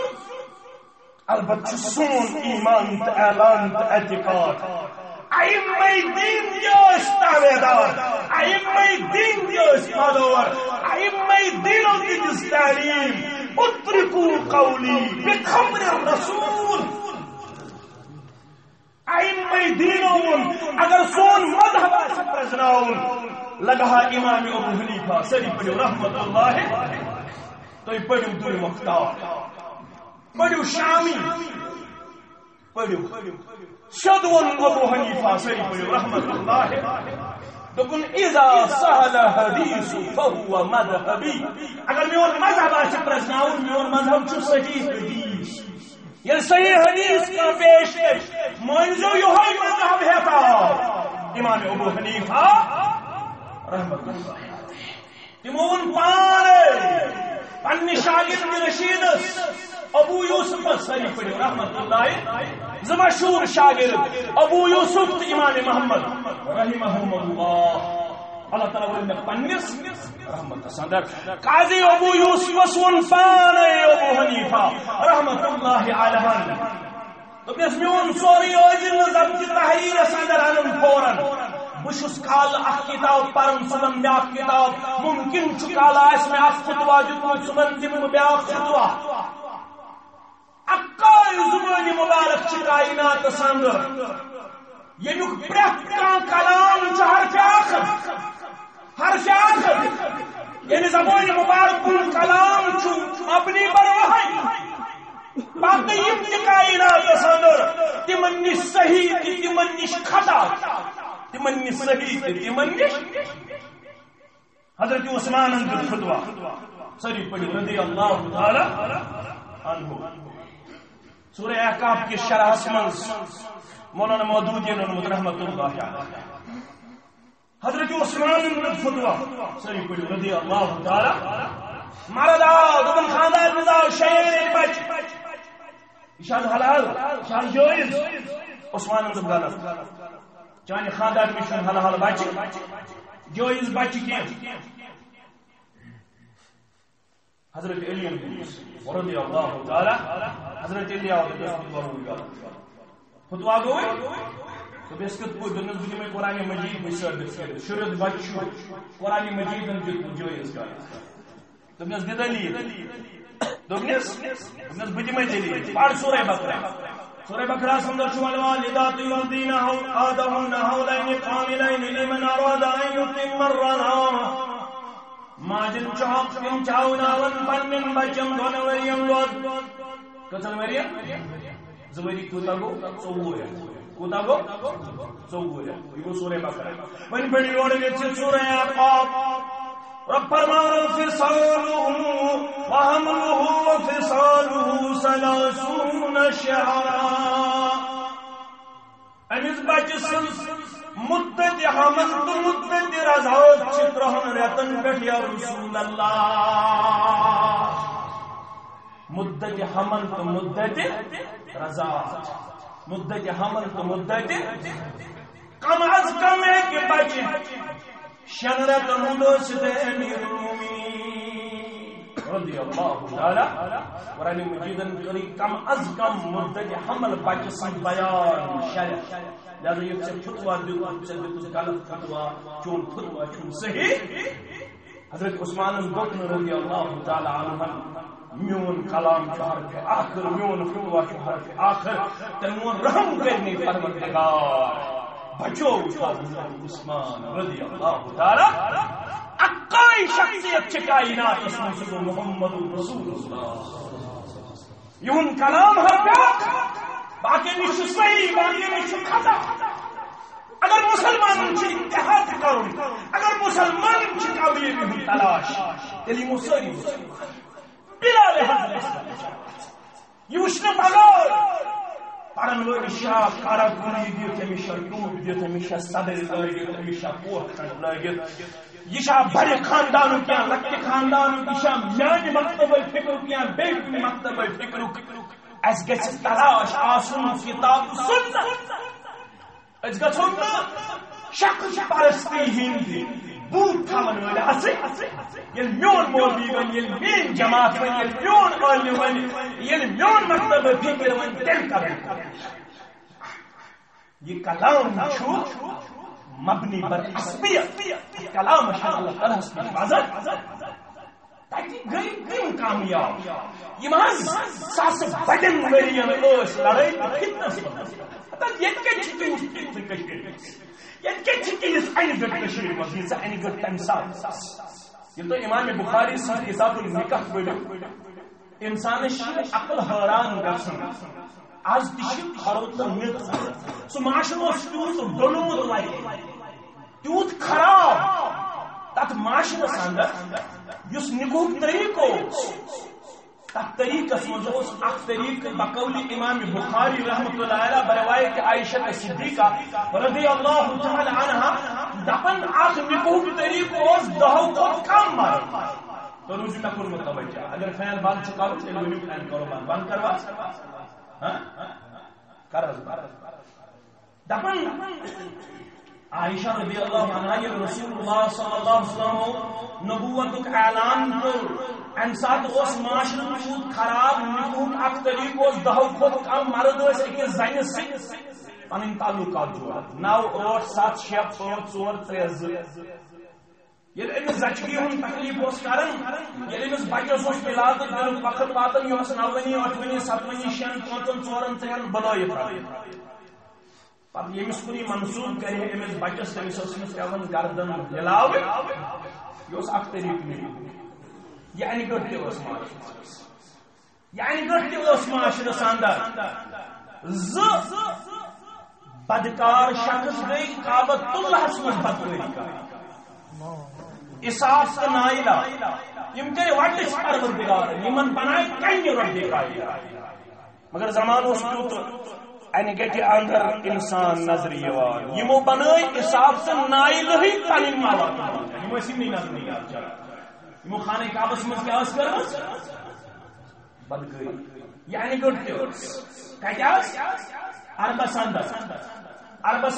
البتہ سون ایمان تو اعلان تو اعتقاد ائمہ دین یوس تابعدار ائمہ دین یوس مدور ائمہ دین کی تعلیم اترکوا قولی بخبر الرسول ائمہ دینون اگر سون مذہب آسہِ پرزناون لگہا امام ابو حنیفہ سری پڑھو رحمت اللہ تو پڑھو دل مختار پڑھو شامی پڑھو شدون ابو حنیفہ سری پڑھو رحمت اللہ دکن اذا سہل حدیث فہو مذہبی اگر میون مذہب آسہِ پرزناون میون مذہب چھُ صحیح حدیث یہ صحیح حدیث کا پیش منزو یہ مذہب ہے تھا امام ابو حنیفہ رحمت اللہ تمون پانے پنی شاگرد رشید ابو یوسف سری پڑھو رحمت اللہ مشہور شاگرد ابو یوسف امام محمد رحمہم اللہ تعالیٰ ورنہ پنیس رحمت صدر قاضی ابو یوسف سون پانے ابو حنیفہ رحمت اللہ علیہ تو بیس میون سوری اوزن ضبط تحریر صدر انم فوراً بشس کال اخ کتاب پرم صبن بیاق کتاب ممکن چکال آس میں اخ فتوا جتن صبن دم بیاق فتوا اکائی زبانی مبارک چی کائنات سندر یمیک پریت کان کلام چہر آخر حرف آخر یعنی زبانی مبارک کن کلام چو اپنی بروحی باقی ابن کائنات سندر تمنی صحیح تمنی خطا تمنی صحیح تمنی حضرت عثمان اندر فتوا سری پڑھی رضی اللہ تعالی عنہ. سورہ احقاف کی شرح منز مولانا مودودی رحمۃ اللہ علیہ حضرت عثمان اندر فتوا سری پڑھی رضی اللہ تعالی مرد آو دبن خاندار مزاو شیر بچ شان حلال شان جائز. عثمان اندر غلط چانہ خاندار میں شان حلال بچ جائز بچ کی. حضرت علی رضی اللہ تعالی حضرت علی فتوا گوئی تو بسکت کو دنس بجے میں قرآن مجید میں ثابت کر شرط بچ قرآن مجید میں جائز کر دنس دلیل دنس بجے میں دلیل پڑھ سورہ بقرہ. سورہ بقرہ سمجھ شوال والدات یلدین آدہن حولین کاملین لمن اراد ان یتم الرضاعہ. ماجن چاپ کم چاوناون پنن بچن دون وریم لوت کتن وریم زوری کوتا گو 14 کوتا گو 14 یہ گو سورہ بقرہ. ون بڑی روڑ وچ سورہ احقاف رب فرمانا فصالہ وحملہ وفصالہ 30 شہرا. امس بچ سن مدت حمل تو مدت رضاعت چترہن رتن پہ یا رسول اللہ. مدت حمل تو مدت رضاعت مدت حمل تو مدت کم از کم ہے کہ بچ شن رتن دوست امیر المومنین رضی اللہ تعالی قرآن مجید کری کم از کم مدت حمل بچ سن بیان شرع. لہذا یہ سے فتوا دیو غلط فتوا چون فتوا چون صحیح. حضرت عثمان بن رضی اللہ تعالی عنہ میون کلام حرف آخر میون فتوا حرف آخر تمون رحم کرنے پروردگار بچو حضرت عثمان رضی اللہ تعالی اقائی شخصیت کائنات اس محمد رسول اللہ. یون کلام حرف باقی نہیں صحیح باقی نہیں خطا. اگر مسلمان کی اتحاد کرو اگر مسلمان کی کامیابی تلاش تیلی مسلم بلا لحاظ یہ وشن بغیر پڑھن لوگ شاہ کارا گونی دیت ہمیشہ ٹوپ دیت ہمیشہ صدر لگت ہمیشہ پوہ لگت یہ شاہ بڑے خاندانوں کیا لکے خاندانوں کی شاہ میان مکتب فکر کیا بیٹ مکتب فکر اس گژھِ تلاش آسن کتاب سنت اس گژھن شخص پرستی ہندی بوت تھاون وٲلۍ اَسٕے ییٚلہِ میون مولوی ون ییٚلہِ میٲنۍ جماعت ون ییٚلہِ میون عٲلم ون ییٚلہِ میون مکتب فکر ون تیٚلہِ کرو. یہ کلام چھُ مبنی بر حسبیت کلام چھُ اللہ تعالیٰ ہس حفاظت گئی کامیاب. یہ ساس بڑن ورین لڑائی فتنس این گٹ تمہ سات یہ تو امام بخاری سن کتاب النکاح پڑھو انسانس عقل حیران گژھان. آز تہ کھرو تو میت سہ معاشرہ تیوت ڈولمت لگہ تیوت خراب تک معاشرس اندر اس نکوح طریقہ تک طریقس مز طریقہ بقول امام بخاری رحمۃ اللہ علیہ بروایت عائشہ صدیقہ رضی اللہ تعالی عنہا دپن اخ نکوح طریقہ دہو کھت کم مرد. تو روز میں کن متوجہ اگر فین بند کرو تیل ونیو فین کرو بند کروا دپن عائشہ رضی اللہ عنہا یہ رسول اللہ صلی اللہ علیہ وسلم نبوت اعلان کر ام سات اس معاشرہ چوت خراب نکوح اک طریقہ دہو کھت کم مرد اکس زنہ سی پن تعلقات جوڑ 9 8 7 6 5 4 3 2 یل امس زچگی ہند تکلیف اس کرن یل امس بچس اس ملاد دن وقت واتن یہ 9 8 7 6 5 4 3 بلائے پتہ یمس کن منسوب کرے امس بچس تمس اس پیون گردن ہلاو یہ اخ طریقہ نہیں یعنی گٹے اس معاشرس اندر بدکار شخص گئی کعبۃ اللہ من بدکاری اساف تو نائلہ یم کرے وٹس پروردگار یمن بنائے کنہ رب کائنات مگر زمان اس کیوت اینی گٹی اندر انسان نظر یوان یمو بنائے اساف سے نائل ہی پنن مواد یمو اسی نہیں نظر نہیں آتا یمو خانہ کعبہ مز کیا اس کرس بدگئی یعنی گڈ کیاس عربس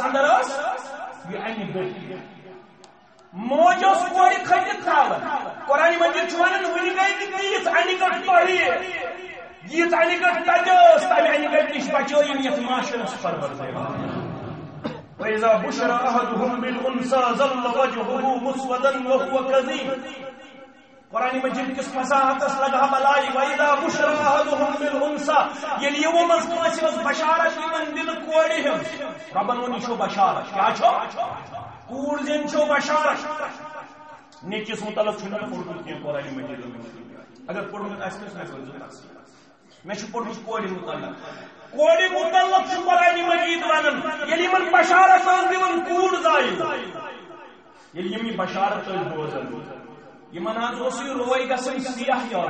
اندر اس یہ اینی گڈ موجوس کوئی کھٹت تھاون قرآن مجید چھوانن ونی گئی تیس اینی گڈ پڑھی یہ اینی گڈ تجس تم اینی گڈ نش بچوین یت معاشرس پروردگار وَإِذَا بُشِرَ أَحَدُهُم بِالْأُنثَىٰ ظَلَّ وَجْهُهُ مُسْوَدًا وَهُوَ كَظِيمٌ قرآن مجید کس فصاحتس لگا بلائی وَإِذَا بُشِرَ أَحَدُهُم بِالْأُنثَىٰ یل یمو مز کانس بشارت یمن دل کوڑی ہم ربن ونی چھو بشارت کیا چھو کوڑ زن چھو بشارت نیکس متعلق چھنا پڑھت کیا قرآن مجید اگر پڑھت اس کس نہ میں چھ پڑھت کوڑی متعلق کوڑی متعلق چھ قرآن مجید ونن یل یمن بشارت دون کوڑ زائل یل یمی بشارت بوزن یمن آز اسی روئی گسن سیاہ یا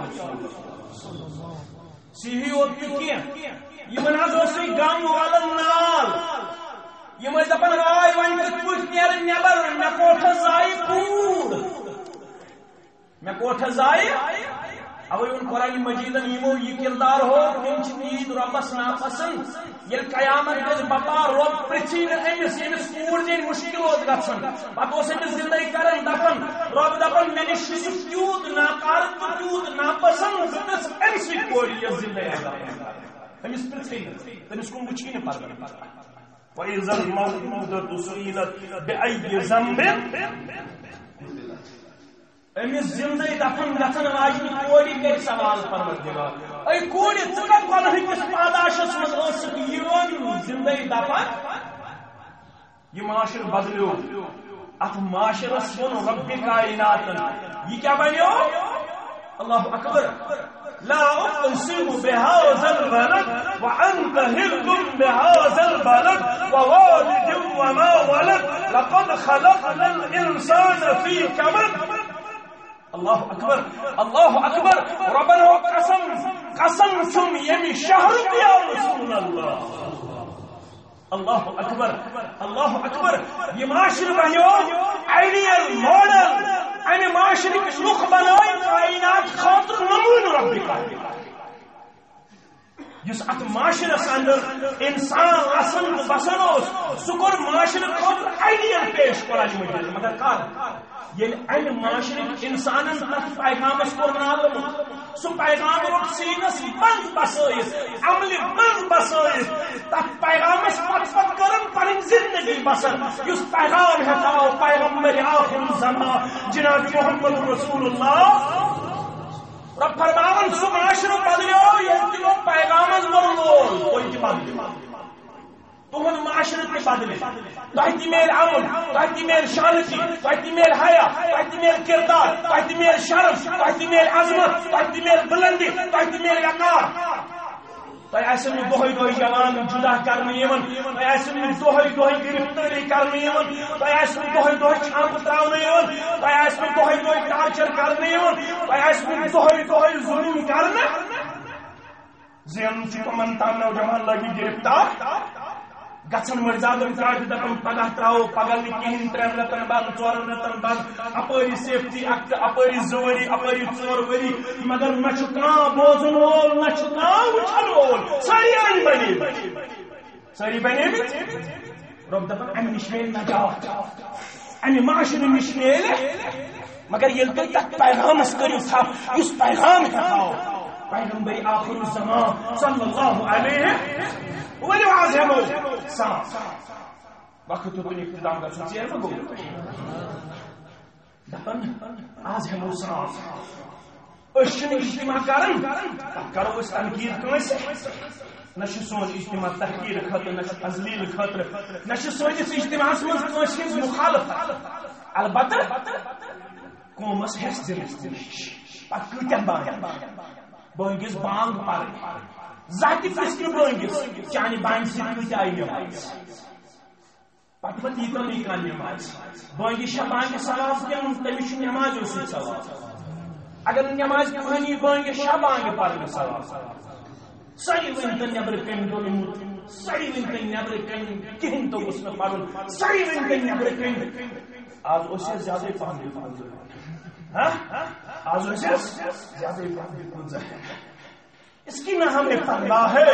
سیہی ہوت کی یمن آز اسی گام والن نال یمن دپن آئی وائن کت پوچھ نیر نیبر میں کوٹھ زائی پور میں کوٹھ زائی اوی ان قرآن مجیدن یمو یہ کردار ہو تم چید ربس ناپسند یل قیامت گز بپا رب پرچین امس یمس کوڑ دین مشکلات گژھن پتہ اس امس زندگی کرن دپن رب دپن میں نش کیوت ناکار کیوت ناپسند بس امس کوڑ یہ زندگی امس پرچین تمس کو وچین پر وَإِذَا الْمَوْءُودَةُ سُئِلَتْ بِأَيِّ ذَنبٍ امس زندگی دفن گھن واجن کوڑی کر سوال پروردگار اے کوڑی ثقت گناہ کس پاداشس مز ٲسٕکھ یِوان زندگی دفن یہ معاشر بدلیو ات معاشرس وون رب کائناتن یہ کیا بنیو اللہ اکبر لا اقسم بهذا البلد وانت حل بهذا البلد ووالد وما ولد لقد خلقنا الانسان في كبد اللہ اکبر ربنا قسم سم یمی شہر یا رسول اللہ اکبر یہ معاشر بنیو آئیڈیل ماڈل این معاشر کی لوک بنائی کائنات خاطر نمون رب کائنات جس ات معاشرس اندر انسان آسن بسن سکر معاشر خاطر آئیڈیل پیش قرآن مجید مگر کار یل ان معاشرک انسانن تک پیغامس کور نالم سو پیغام رک سینس بند بسائس عمل بند بسائس تک پیغامس پت کرن پنن زندگی بسر اس پیغام ہتاو پیغمبر آخر الزمان جناب محمد رسول اللہ رب فرماون سو معاشر بدلیو یہ تمو پیغامس ورلو کوئی بدل تہد معاشرت میں بدلے تہ میل امن تہ میل شانتی تہ میل حیا تہ میل کردار تہ میل شرف تہ میل عظمت تہ میل بلندی تہ میل وقار تہ آسن دہے دہے جوان جدا کرنے تہ آسن دہے دہے گرفتاری کرنے تہ آسن دہے دہے چھاپ تراؤنے تہ آسن دہے دہے ٹارچر کرنے تہ آسن دہے دہے ظلم کرنے زین تمن تام نوجوان لگی گرفتار گھن مرزادن تراج دپن پگہ تراو پگہ کہین 3 رتن بند 4 رتن بند اپری سیفٹی اکت اپری زوری اپری 4 وری مگر نہ کان بوزن وول نہ کان وچھن وول ساری بنے رب دپن ام نشمیل نجات ام معاشر نشمیل مگر یل تھی تک پیغامس کرو تھا اس پیغام تھاو پیغمبر آخر الزمان صلی اللہ علیہ ولو آز ہمو سانس وقت تو اقتدام کا سنسیر میں گو دپن آز ہمو سانس اشن اجتماع کرن کرو اس تنقید کنس نش سون اجتماع تحقیر خطر نش تذلیل خطر نش سون اس اجتماع من کنس مخالف البتہ قومس ہس دل پتہ کتن بانگس بانگ پار ذاتی پرسکر بانگس چانہ بانگ سے آئی نماز پتہ دیتو نہیں کان نماز بانگی شبانگی ثواب کن تمش نماز اس ثواب اگر نماز کہانی بانگی شبانگی پڑھنے ثواب ساری ونتن نبر کن دولمت ساری ونتن نبر کن کہن تو اس میں پڑھن ساری ونتن نبر کن آج اسے زیادہ پہنے پہنے آج اسے زیادہ پہنے پہنے اس کی نہ ہمیں پرواہ ہے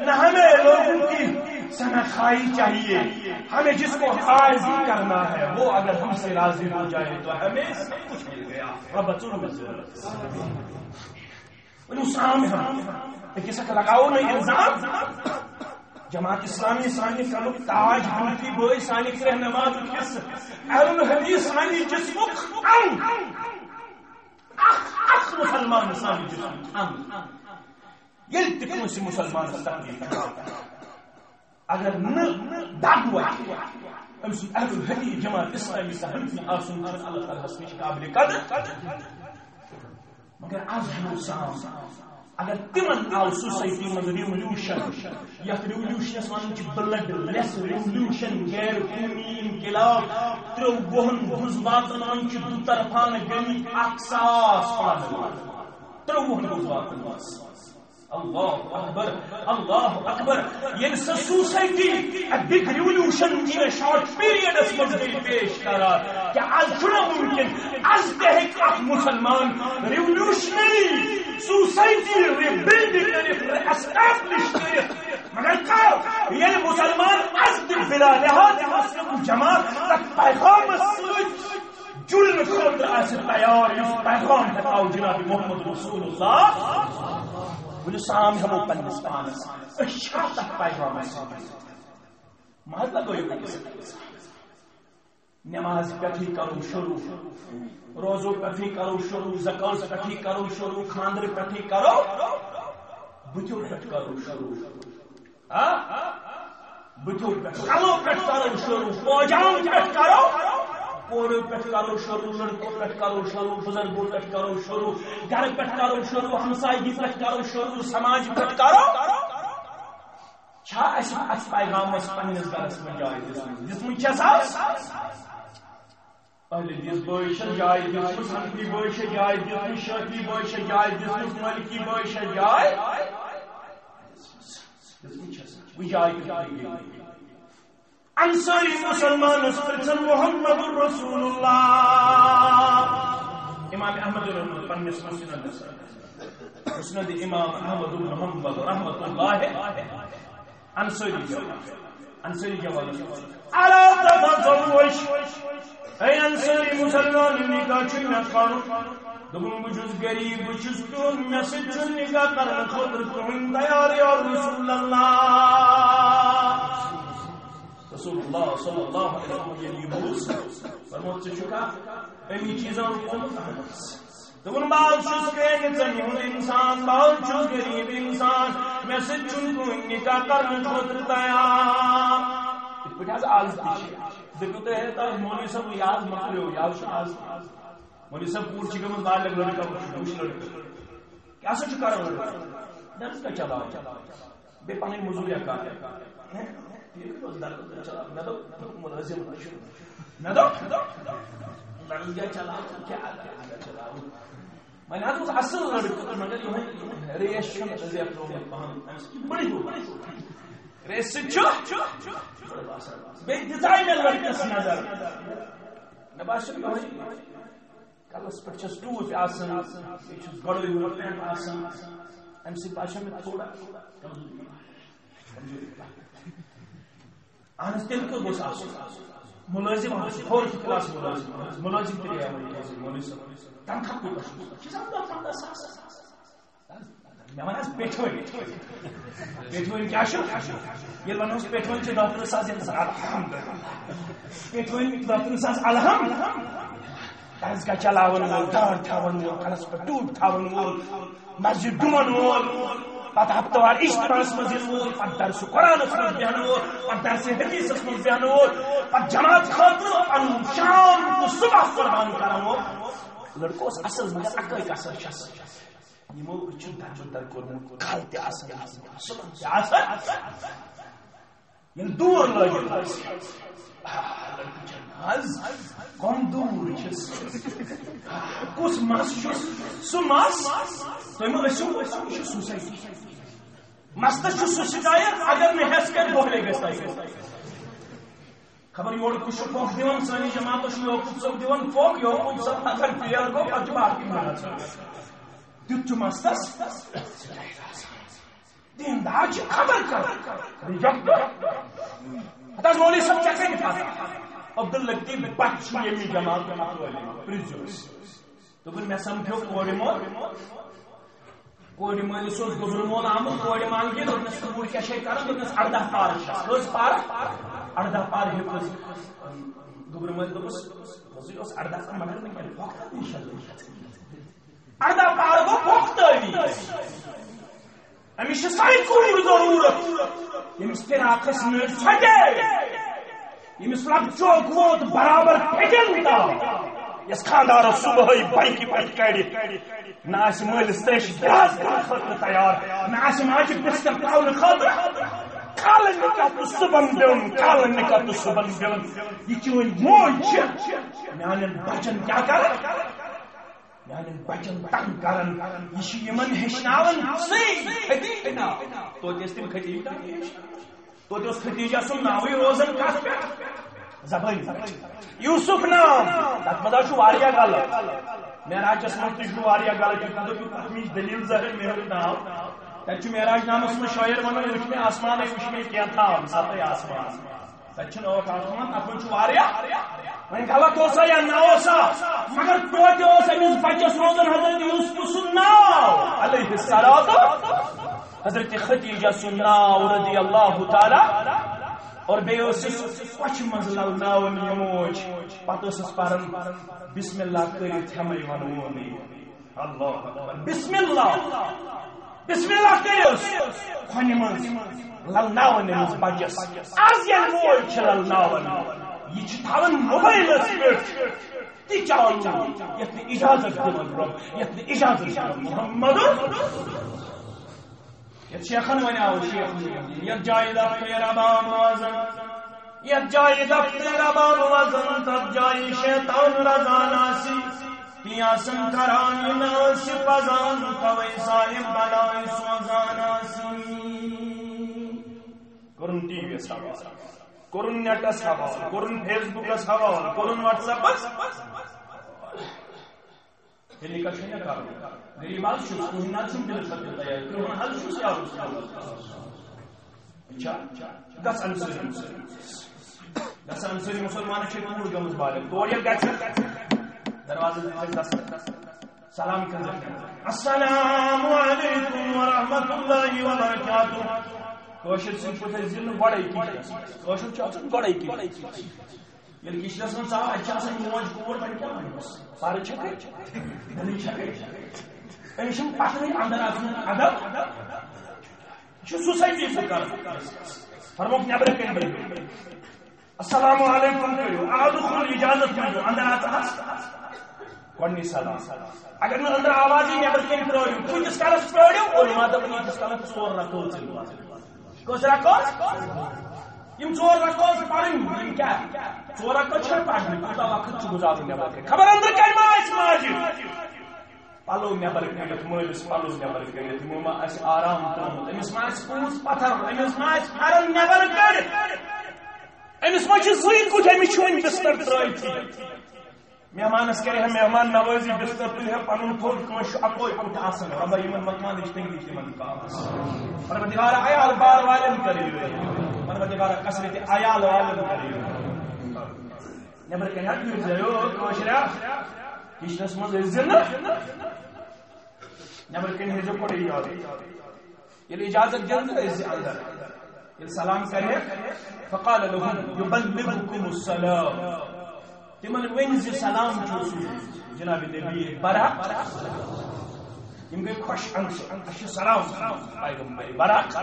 نہ ہمیں لوگوں کی سنخائی چاہیے. ہمیں جس کو راضی کرنا ہے وہ اگر ہم سے راضی ہو جائے تو ہمیں سب کچھ مل گیا. کسی کا لگاؤ نہیں الزام. جماعت اسلامی سانی کلک تاج حنفی بوئی سانی رہنماد کس اہل الحدیث سانی جسمک اخ مسلمان سانی جسمک یل تکن سے مسلمان تقریب اگر نہ دگ واتہِ امس اہل الحدیث جماعت اسلامی حنفی آسن اللہ تعالی ہس نش قابل قدر مگر آز ہم اگر تمن آو سوسائٹی من ریولیوشن یتھ ریولیوشنس ون بلڈ لیس ریولیوشن غیر قومی انقلاب 3 وہن ہنز واتنان دو طرفان گمی 100,000 پانس 3 وہن ہنز واتنان. اللہ اکبر اللہ اکبر. یہ society big revolution in a short period اس مز پیش کرا کہ آج چھنا ممکن آج کہ مسلمان ریولیوشنری سوسائٹی ریبلڈ اسٹیبلش مگر یہ مسلمان آج بلا لحاظ مسلم جماعت تک پیغام جلن خاطر آسے تیار اس پیغام تکاؤ جناب محمد رسول اللہ وہ سام ہمو پنس پانس اشاہ تک پیغام محض لگوئی نماز پٹھی کرو شروع روزو پٹھی کرو شروع زکات پٹھی کرو شروع خاندر پٹھی کرو بچو پٹ کرو شروع بچو پٹ کرو شروع فوجان پٹ کرو پورے پٹ کرو شروع لڑکوں پٹ کرو شروع بزرگوں پٹ کرو شروع گھر پٹ کرو شروع ہمسائی پٹ کرو شروع سماج پٹ کرو. چھا اس پیغام اس پنس گرس میں جائے دس من اہل حدیث بوش جائے دس حنفی بوش جائے دس شافعی بوش جائے دس مالکی بوش جائے جائے انصاری مسلمان اسپرچن محمد رسول اللہ. امام احمد رحمت پنس مسند امام احمد بن محمد رحمت اللہ انصاری جواب الا تتزوج اے انصاری مسلمان نکاح چھنا کرو دبن بجز غریب بچس تو مسجد نکاح کرن خاطر تم تیار یا رسول اللہ. رسول اللہ صلی اللہ علیہ وسلم فرمود سے چکا امی چیزوں کو دبن بال چوز کے زمین انسان بال چوز غریب انسان میں سے چن کو نکاح کرنے خاطر تیار. پٹھاز آز پیچھے دیکھتے ہیں تا مولوی صاحب یاد مکلو یاد آز مولوی صاحب پور چھ گمن بال لڑکا پوچھ لڑکا کیا سچ کر رہا درس کا چلا بے پانی مزوریا کا میں اصل لڑکہ مگر ریش بڑی ریس ڈیزائنر لڑکس نظر مے باسان کلس پہ ٹوٹ گڑوئی پینٹ ام سی باسان میں تھوڑا اہن تیل کو گوس ملازم فورتھ کلاس ملازم تریا مولوی تنخواہ کوتاہ مے ون پیٹھوئی پیٹھوئی کیا یل ونوس پیٹھوئی چھ ڈاکٹر ساز پیٹھوئی ڈاکٹر ساز الحم درس کا چلاون وول دار تھاون وول کلس پہ ٹوٹ تھاون وول مسجد ڈومن وول پتہ ہفتوار اجتماعس مز وول پتہ درس قرآنس مز بیہن وول پتہ درس حدیثس مز بیہن وول پتہ جماعت خاطر پن شام تو صبح قربان کران وول لڑکوس اصل مگر اکے کسر چھس یمو چھ در کورمت کھال تہ آسان صبح تہ آسان یل دور لگت کم دور کس مس سہ مس تم ٲسِو سوسائٹی مستس سہ شکایت اگر نہ ہس کر بہلے گژھِ خبر یور کچھ پھوک دِوان سٲنی جماعتس یوقوب صٲب دِوان پھوک یوقوب صٲب اگر فیل گوٚو پتہٕ چھُ باقٕے ملان تیُتھ چھُ مستس دیندار چھِ خبر کر رِجیکٹ ہتاش مولوی صٲب ژےٚ کَتہِ پتہ عبداللطیف بٹ چھُ ییٚمہِ جماعت پرٛژھزیوس دوٚپُن مےٚ سمکھیو کورِ مٲلِس اوس گُزر مول آمُت کورِ منٛگہِ دوٚپنس کوٗر کیٛاہ چھے کران دوٚپنس 18 پارٕ چھس کٔژ پارٕ 18 پارٕ ہیوٚکُس گُبرٕ مٲلۍ دوٚپُس یہِ اوس 18 مگر مےٚ کیٛاہ پۄختٲوی 18 پارٕ گوٚو پۄختٲوی أمِس چھِ سانہِ کوٗر ضروٗرت ییٚمِس فِراقس نٔر ژھۄٹے ییٚمِس لۄکچہِ چوک ووت برابر پھِٹِن تام یس خاندارس صبحٲے بایکہِ پٮ۪ٹھ کڑِ نہ آسہِ مٲلِس تریشہِ گِلاس دِنہٕ خٲطرٕ تیار نہ آسہِ ماجہِ بِستر ترٛاونہٕ خٲطرٕ کالہٕ نِکاح تہٕ صُبحن دیُن کالہٕ نِکاح تہٕ صُبحن دیُن یہِ چٲنۍ موج چھِ میانٮ۪ن بچن کیٛاہ کران میانٮ۪ن بچن تنگ کران یہِ چھِ یِمن ہیٚچھناوان توتہِ ٲسۍ تِم ختیٖجہ توتہِ اوس ختیٖجہ سُنٛد ناوٕے روزان کتھ پٮ۪ٹھ زبٲنۍ یوٗسف نام تتھ منٛز حظ چھُ واریاہ غلط معراجس منٛز تہِ چھُ واریاہ غلط دوٚپُکھ تتھ منٛز دٔلیٖل ظٲہِر میرُن ناو تتہِ چھُ معراج نامس منٛز شٲعر ونان وٕچھ مےٚ آسمانے وٕچھ مےٚ کینٛژھا ستے آسمان تتہِ چھُنہٕ ٲٹھ آسمان تتھ منٛز چھُ واریاہ وۄنۍ غلط اوسا یا نہ اوسا مگر توتہِ اوس أمِس بچس روزان حضرت یوسف سُنٛد ناو علیہ الصلوۃ حضرت ختیجہ سُنٛد ناو رضی اللہ تعالی اور بیٚیہِ ٲسٕس کۄچھِ منٛز للناوان یہِ موج پتہٕ ٲسٕس پران بسم اللہ کٔرِتھ ہٮ۪مٕے ونوونٕے اللہ بسم اللہ کٔرِوس کھۄنہِ منٛز للناوان أمِس بچس آز ییٚلہِ موج چھِ للناوان یہِ چھِ تھاوان موبایلس پٮ۪ٹھ تہِ چالوٗ یتھ نہٕ اجازت دِوان رۄب یتھ نہٕ اجازت دِوان محمد یتھ شیخن ونیاو شیخ یتھ جایہِ دفتر ربان وزن یتھ جایہِ دفتر ربان وزن تتھ جایہِ شیطان رزان آسی تی آسن کران یہِ نٲسہِ پزان توے صاحب بلاے سوزان آسی کوٚرُن ٹی وی یس حوالہٕ کوٚرُن نیٹس حوالہٕ کوٚرُن فیس بُکس حوالہٕ کوٚرُن واٹس ایپس تیٚلہِ کتھ چھُ مےٚ کرُن غریب حظ چھُس کُنہِ نتہٕ چھُم دِلہٕ خٲطرٕ تیار کرٛہُن حظ چھُس یارُس گژھان سٲری مُسلمانن چھِ کوٗر گٔمٕژ بالغ تور ییٚلہِ گژھِ دروازس سلام کران السلام علیکم ورحمۃ اللہ وبرکاتہ کٲشِر سٕنٛدۍ پٲٹھۍ ٲسۍ زِ نہٕ گۄڈے کٲشُر چھُ آسان گۄڈے ییٚلہِ کِچنس منٛز ژاو اَتہِ چھِ آسان موج کوٗر وۄنۍ کیٛاہ وَنوس پرٕ چھکے دٔلی چھکے أمِس چھُنہٕ پتہٕ اندر اژنُک ادب یہِ چھُ سوسایٹی سۭتۍ کران فرموکھ نیبرٕ کَنۍ بِہِو السلام علیکم کٔرِو ادخل اجازت مٔنگِو اندر اژہس گۄڈنی سلام اگر نہٕ أنٛدرٕ آوازٕے نیبرٕ کَنۍ پرٛٲرِو کۭتِس کالس پرٛٲرِو علما دوٚپُن ییٖتِس کالس 4 رکٲژ کٔژ رکٲژ یِم 4 رکٲژ پرٕنۍ یِم کیٛاہ 4 رکٲژ چھنہٕ پرنہِ کوٗتاہ وقت چھُ گُزارُن نیبر کَنۍ خبر أنٛدرٕ کَنۍ ما آسہِ ماجہِ پلو نیبر کٔڑِتھ مٲلِس پلو نیبر کٔڑِتھ یِمو ما آسہِ آرام ترٛوومُت أمِس ما آسہِ پوٗنٛژ پتھر أمِس ما آسہِ پھٮ۪رن نیبر کٔڑِتھ أمِس ما چھِ زٕے کُٹھ أمِس چھُ وۄنۍ بِستر ترٛٲیتھٕے مہمانس کرِ ہا مہمان نوٲزی بِستر تُلہِ ہا پنُن تھوٚد کٲنٛسہِ چھُ اکوے کُٹھ آسان رۄبا یِمن مکانٕچ تنگی تِمن کالس پروردگارا عیال بار والٮ۪ن کٔرِو پروردگارا کثرتِ عیال والٮ۪ن کٔرِو نیبر کَنہِ حظ پھِرزیو کٲشریا کِچنس منٛز ٲسۍ زِ نہٕ نیبر کَنہِ ہیٚزیو گۄڈے یاد ییٚلہِ اجازت دِن تہٕ ٲسۍ زِ اندر ییٚلہِ سلام کرِ فقال لهم يبلغكم السلام تمن ؤنۍ زِ سلام چھُ جناب نبی برحق یِم گٔے خۄش اَسہِ چھُ سلام پیغمبر برحق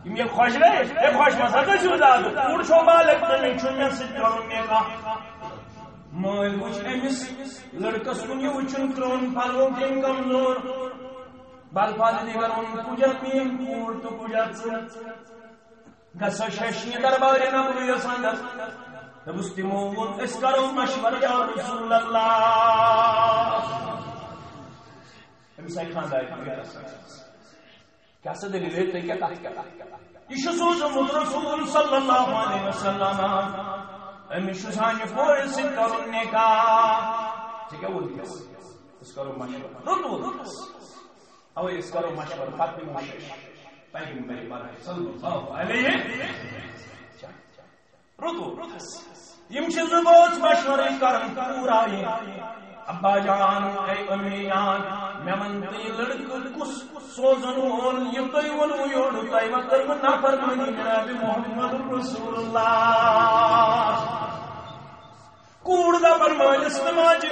یِم ییٚلہِ خۄش گٔے ہے خۄش مَسا گٔژھِو زیادٕ کوٗر چھو بالغ تٔمِس چھُنہٕ مےٚ سۭتۍ کَرُن نِکاح مٲلۍ وٕچھ أمِس لڑکس کُن یہِ وٕچھُن کرٛہُن پلو کٔمۍ کمزور بل فاضل دیگر ووٚن کُجا میٛٲنۍ کوٗر تہٕ کُجا ژٕ گسا ششنی دربار نبوی سندر دبس تمو اس کرو مشور یا رسول اللہ امسائی خاندار کیا سے دلیل ہے کیا یہ سوز رسول صلی اللہ علیہ وسلم امیشو سانی پور سے کرنے کا ٹھیک ہے وہ اس کرو مشور او اس کرو مشور فاطمہ مشور پیغمبر صلی اللہ علیہ رکو یم چیز بہت مشورے کرن پورا ابا جان اے امی جان میں منتی لڑکہ کس سوزن ہون یہ تو ون یوڑ تائی وکر نہ فرمانی جناب محمد رسول اللہ کوڑ دا فرمان استماج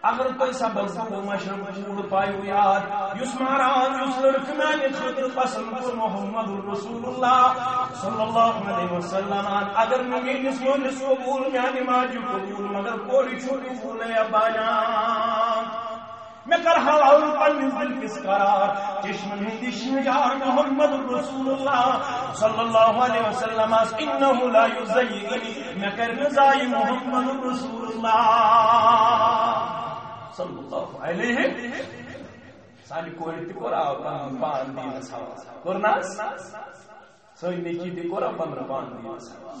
اگر کوئی سبب کو مشرب کوڑ پایو یاد یس مہاراج یس لڑکہ میں خاطر پسند کو محمد رسول اللہ صلی اللہ علیہ وسلم اگر نگی نسو نسو بول میں ماج قبول مگر کوئی چھوٹی بول ہے ابا جان میں کر حلال پن دل کس قرار چشم ہندی شجار محمد رسول اللہ صلی اللہ علیہ وسلم انه لا یزیئنی میں کر رضای محمد رسول اللہ صلی اللہ علیہ سانی کوئی تی کورا پان دین سوا کورناس سوئی نیکی تی کورا پان دین سوا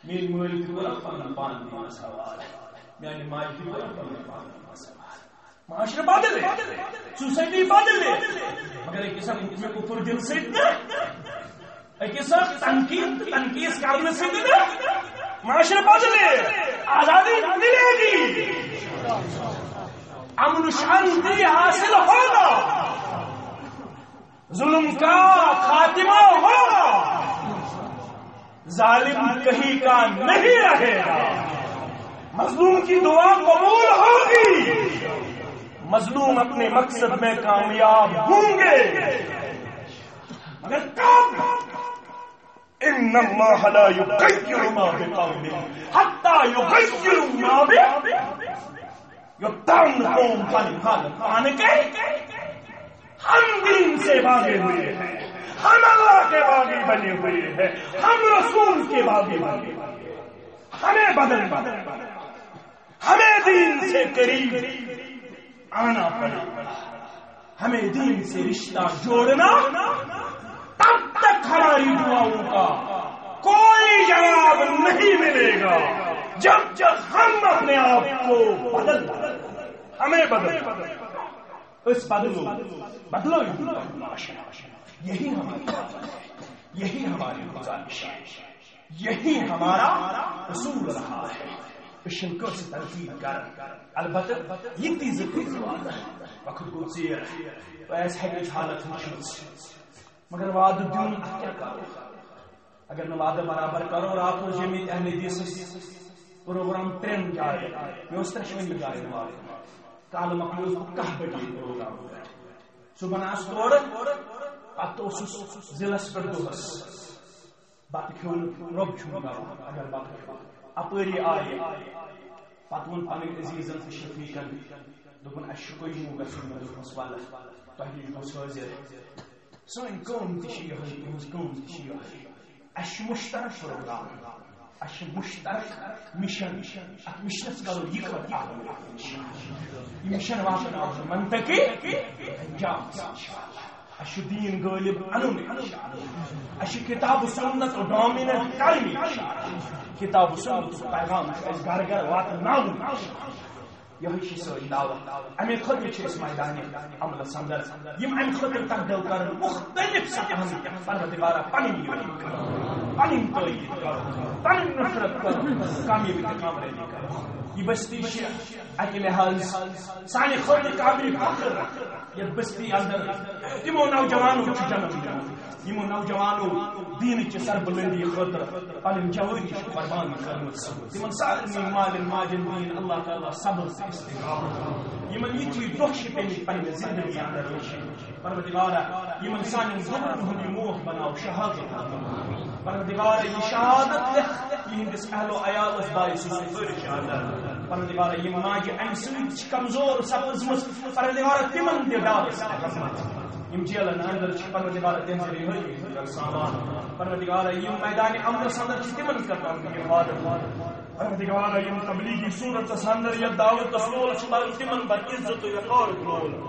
میل مولی تی کورا پان دین سوا میانی مائی تی کورا پان دین سوا معاشرہ بادل ہے سوسائٹی بادل ہے مگر ایک کسا میں کفر دل سے اتنا ایک کسا تنقیس کرنے سے اتنا معاشرہ بادل ہے آزادی ملے گی امن شانتی حاصل ہوگا ظلم کا خاتمہ ہوگا ظالم کہیں کا نہیں رہے گا مظلوم کی دعا قبول ہوگی مظلوم اپنے مقصد میں کامیاب ہوں گے مگر کب ان اللہ لا یغیر ما بقوم حتی یغیروا ما یقتن قوم حالت پانے کے ہم دین سے باغے ہوئے ہیں ہم اللہ کے باغی بنے ہوئے ہیں ہم رسول کے باغی بنے ہمیں بدل ہمیں دین سے قریب آنا پڑے ہمیں دین سے رشتہ جوڑنا تب تک ہماری دعاؤں کا کوئی جواب نہیں ملے گا جب ہم اپنے آپ کو بدل ہمیں بدل اس بدلو یہی ہماری گزارش ہے یہی ہمارا اصول رہا ہے اشن کو سے تنقید کر البتہ یہ تیز وقت کو زیر تو ایسا ہے کہ حالت مشکل مگر وعدہ دیون کیا کرو اگر نہ وعدہ برابر کرو اور آپ کو جمعیت اہل حدیث پروگرام ترین جائے میں اس ترشمین جائے کال مخلوق کہہ بجے پروگرام صبح ناس توڑ پتہ اوسس ضلعس پر دہس بتہ کھیون رب چھُن کرُن اگر بتہ کھیون اپری آئے پتہ وون پنٕنۍ عزیزن تہٕ شفیقن دوٚپُن اَسہِ چھُ کُجموٗ گژھُن مےٚ دوٚپمَس وَلہٕ تۄہہِ نِش گوٚژھ حٲضِر سٲنۍ کٲم تہِ چھِ یِہوٚے تُہٕنٛز کٲم تہِ چھِ یِہوٚے اَسہِ چھُ مُشترک پروگرام اَسہِ چھُ مُشترک مِشن اَتھ مِشنَس کَرو یہِ خٲطرٕ اکھ یہِ مِشن واتناوو منطقی انجام اَسہِ دین غٲلب اَنُن اَسہِ کِتاب سُنت ڈامِنیٹ کَرٕنۍ کِتاب سُنت پیغام چھُ اَسہِ گَرٕ گَرٕ واتناوُن یہوٚے چھِ سٲنۍ دعوت اَمے خٲطرٕ چھِ أسۍ میدانہِ عملس اندر یِم اَمہِ خٲطرٕ تقدل کَرن مختلف سطحن پروردگارا پنٕنۍ پنٕنۍ تٲیید کرو پنٕنۍ نصرت کرو کامیٲبی تہٕ کامیٲبی کرو یہ بستی چھِ اَکہِ لحاظ سانہِ خٲطرٕ قابلِ فخر یتھ بستی اندر تِمو نوجوانو چھُ جنم دِیُت یِمو نوجوانو دیٖنٕچ سربلندی خٲطرٕ پنٕنۍ جوٲنی چھِ قربان کٔرمٕژ تِمن سارنٕے مالٮ۪ن ماجٮ۪ن دِیِن اللہ تعالیٰ صبر تہٕ استقامت یِمن یِتھۍ دۄہ چھِ پیٚمٕتۍ پننہِ زندگی اندر وٕچھِنۍ پروردگارا یِمن سانٮ۪ن زُمرن ہُنٛد یہِ موت بناو شہادت پروردگارا یہِ شہادت لٮ۪کھ یِہنٛدِس اہل و عیالس باعث سفٲرِش اندر پروردگارا یِم ماجہِ امہِ سۭتۍ چھِ کمزور سپٕزمٕژ پروردگارا تِمن دِ ڈالس رحمت یم جیلن اندر پروردگار تم ذریعہ سامان پروردگار یم میدان امن صدر تمن کران حفاظت پروردگار یم تبلیغی صورت اندر یا دعوت رسول تمن بر عزت و وقار قول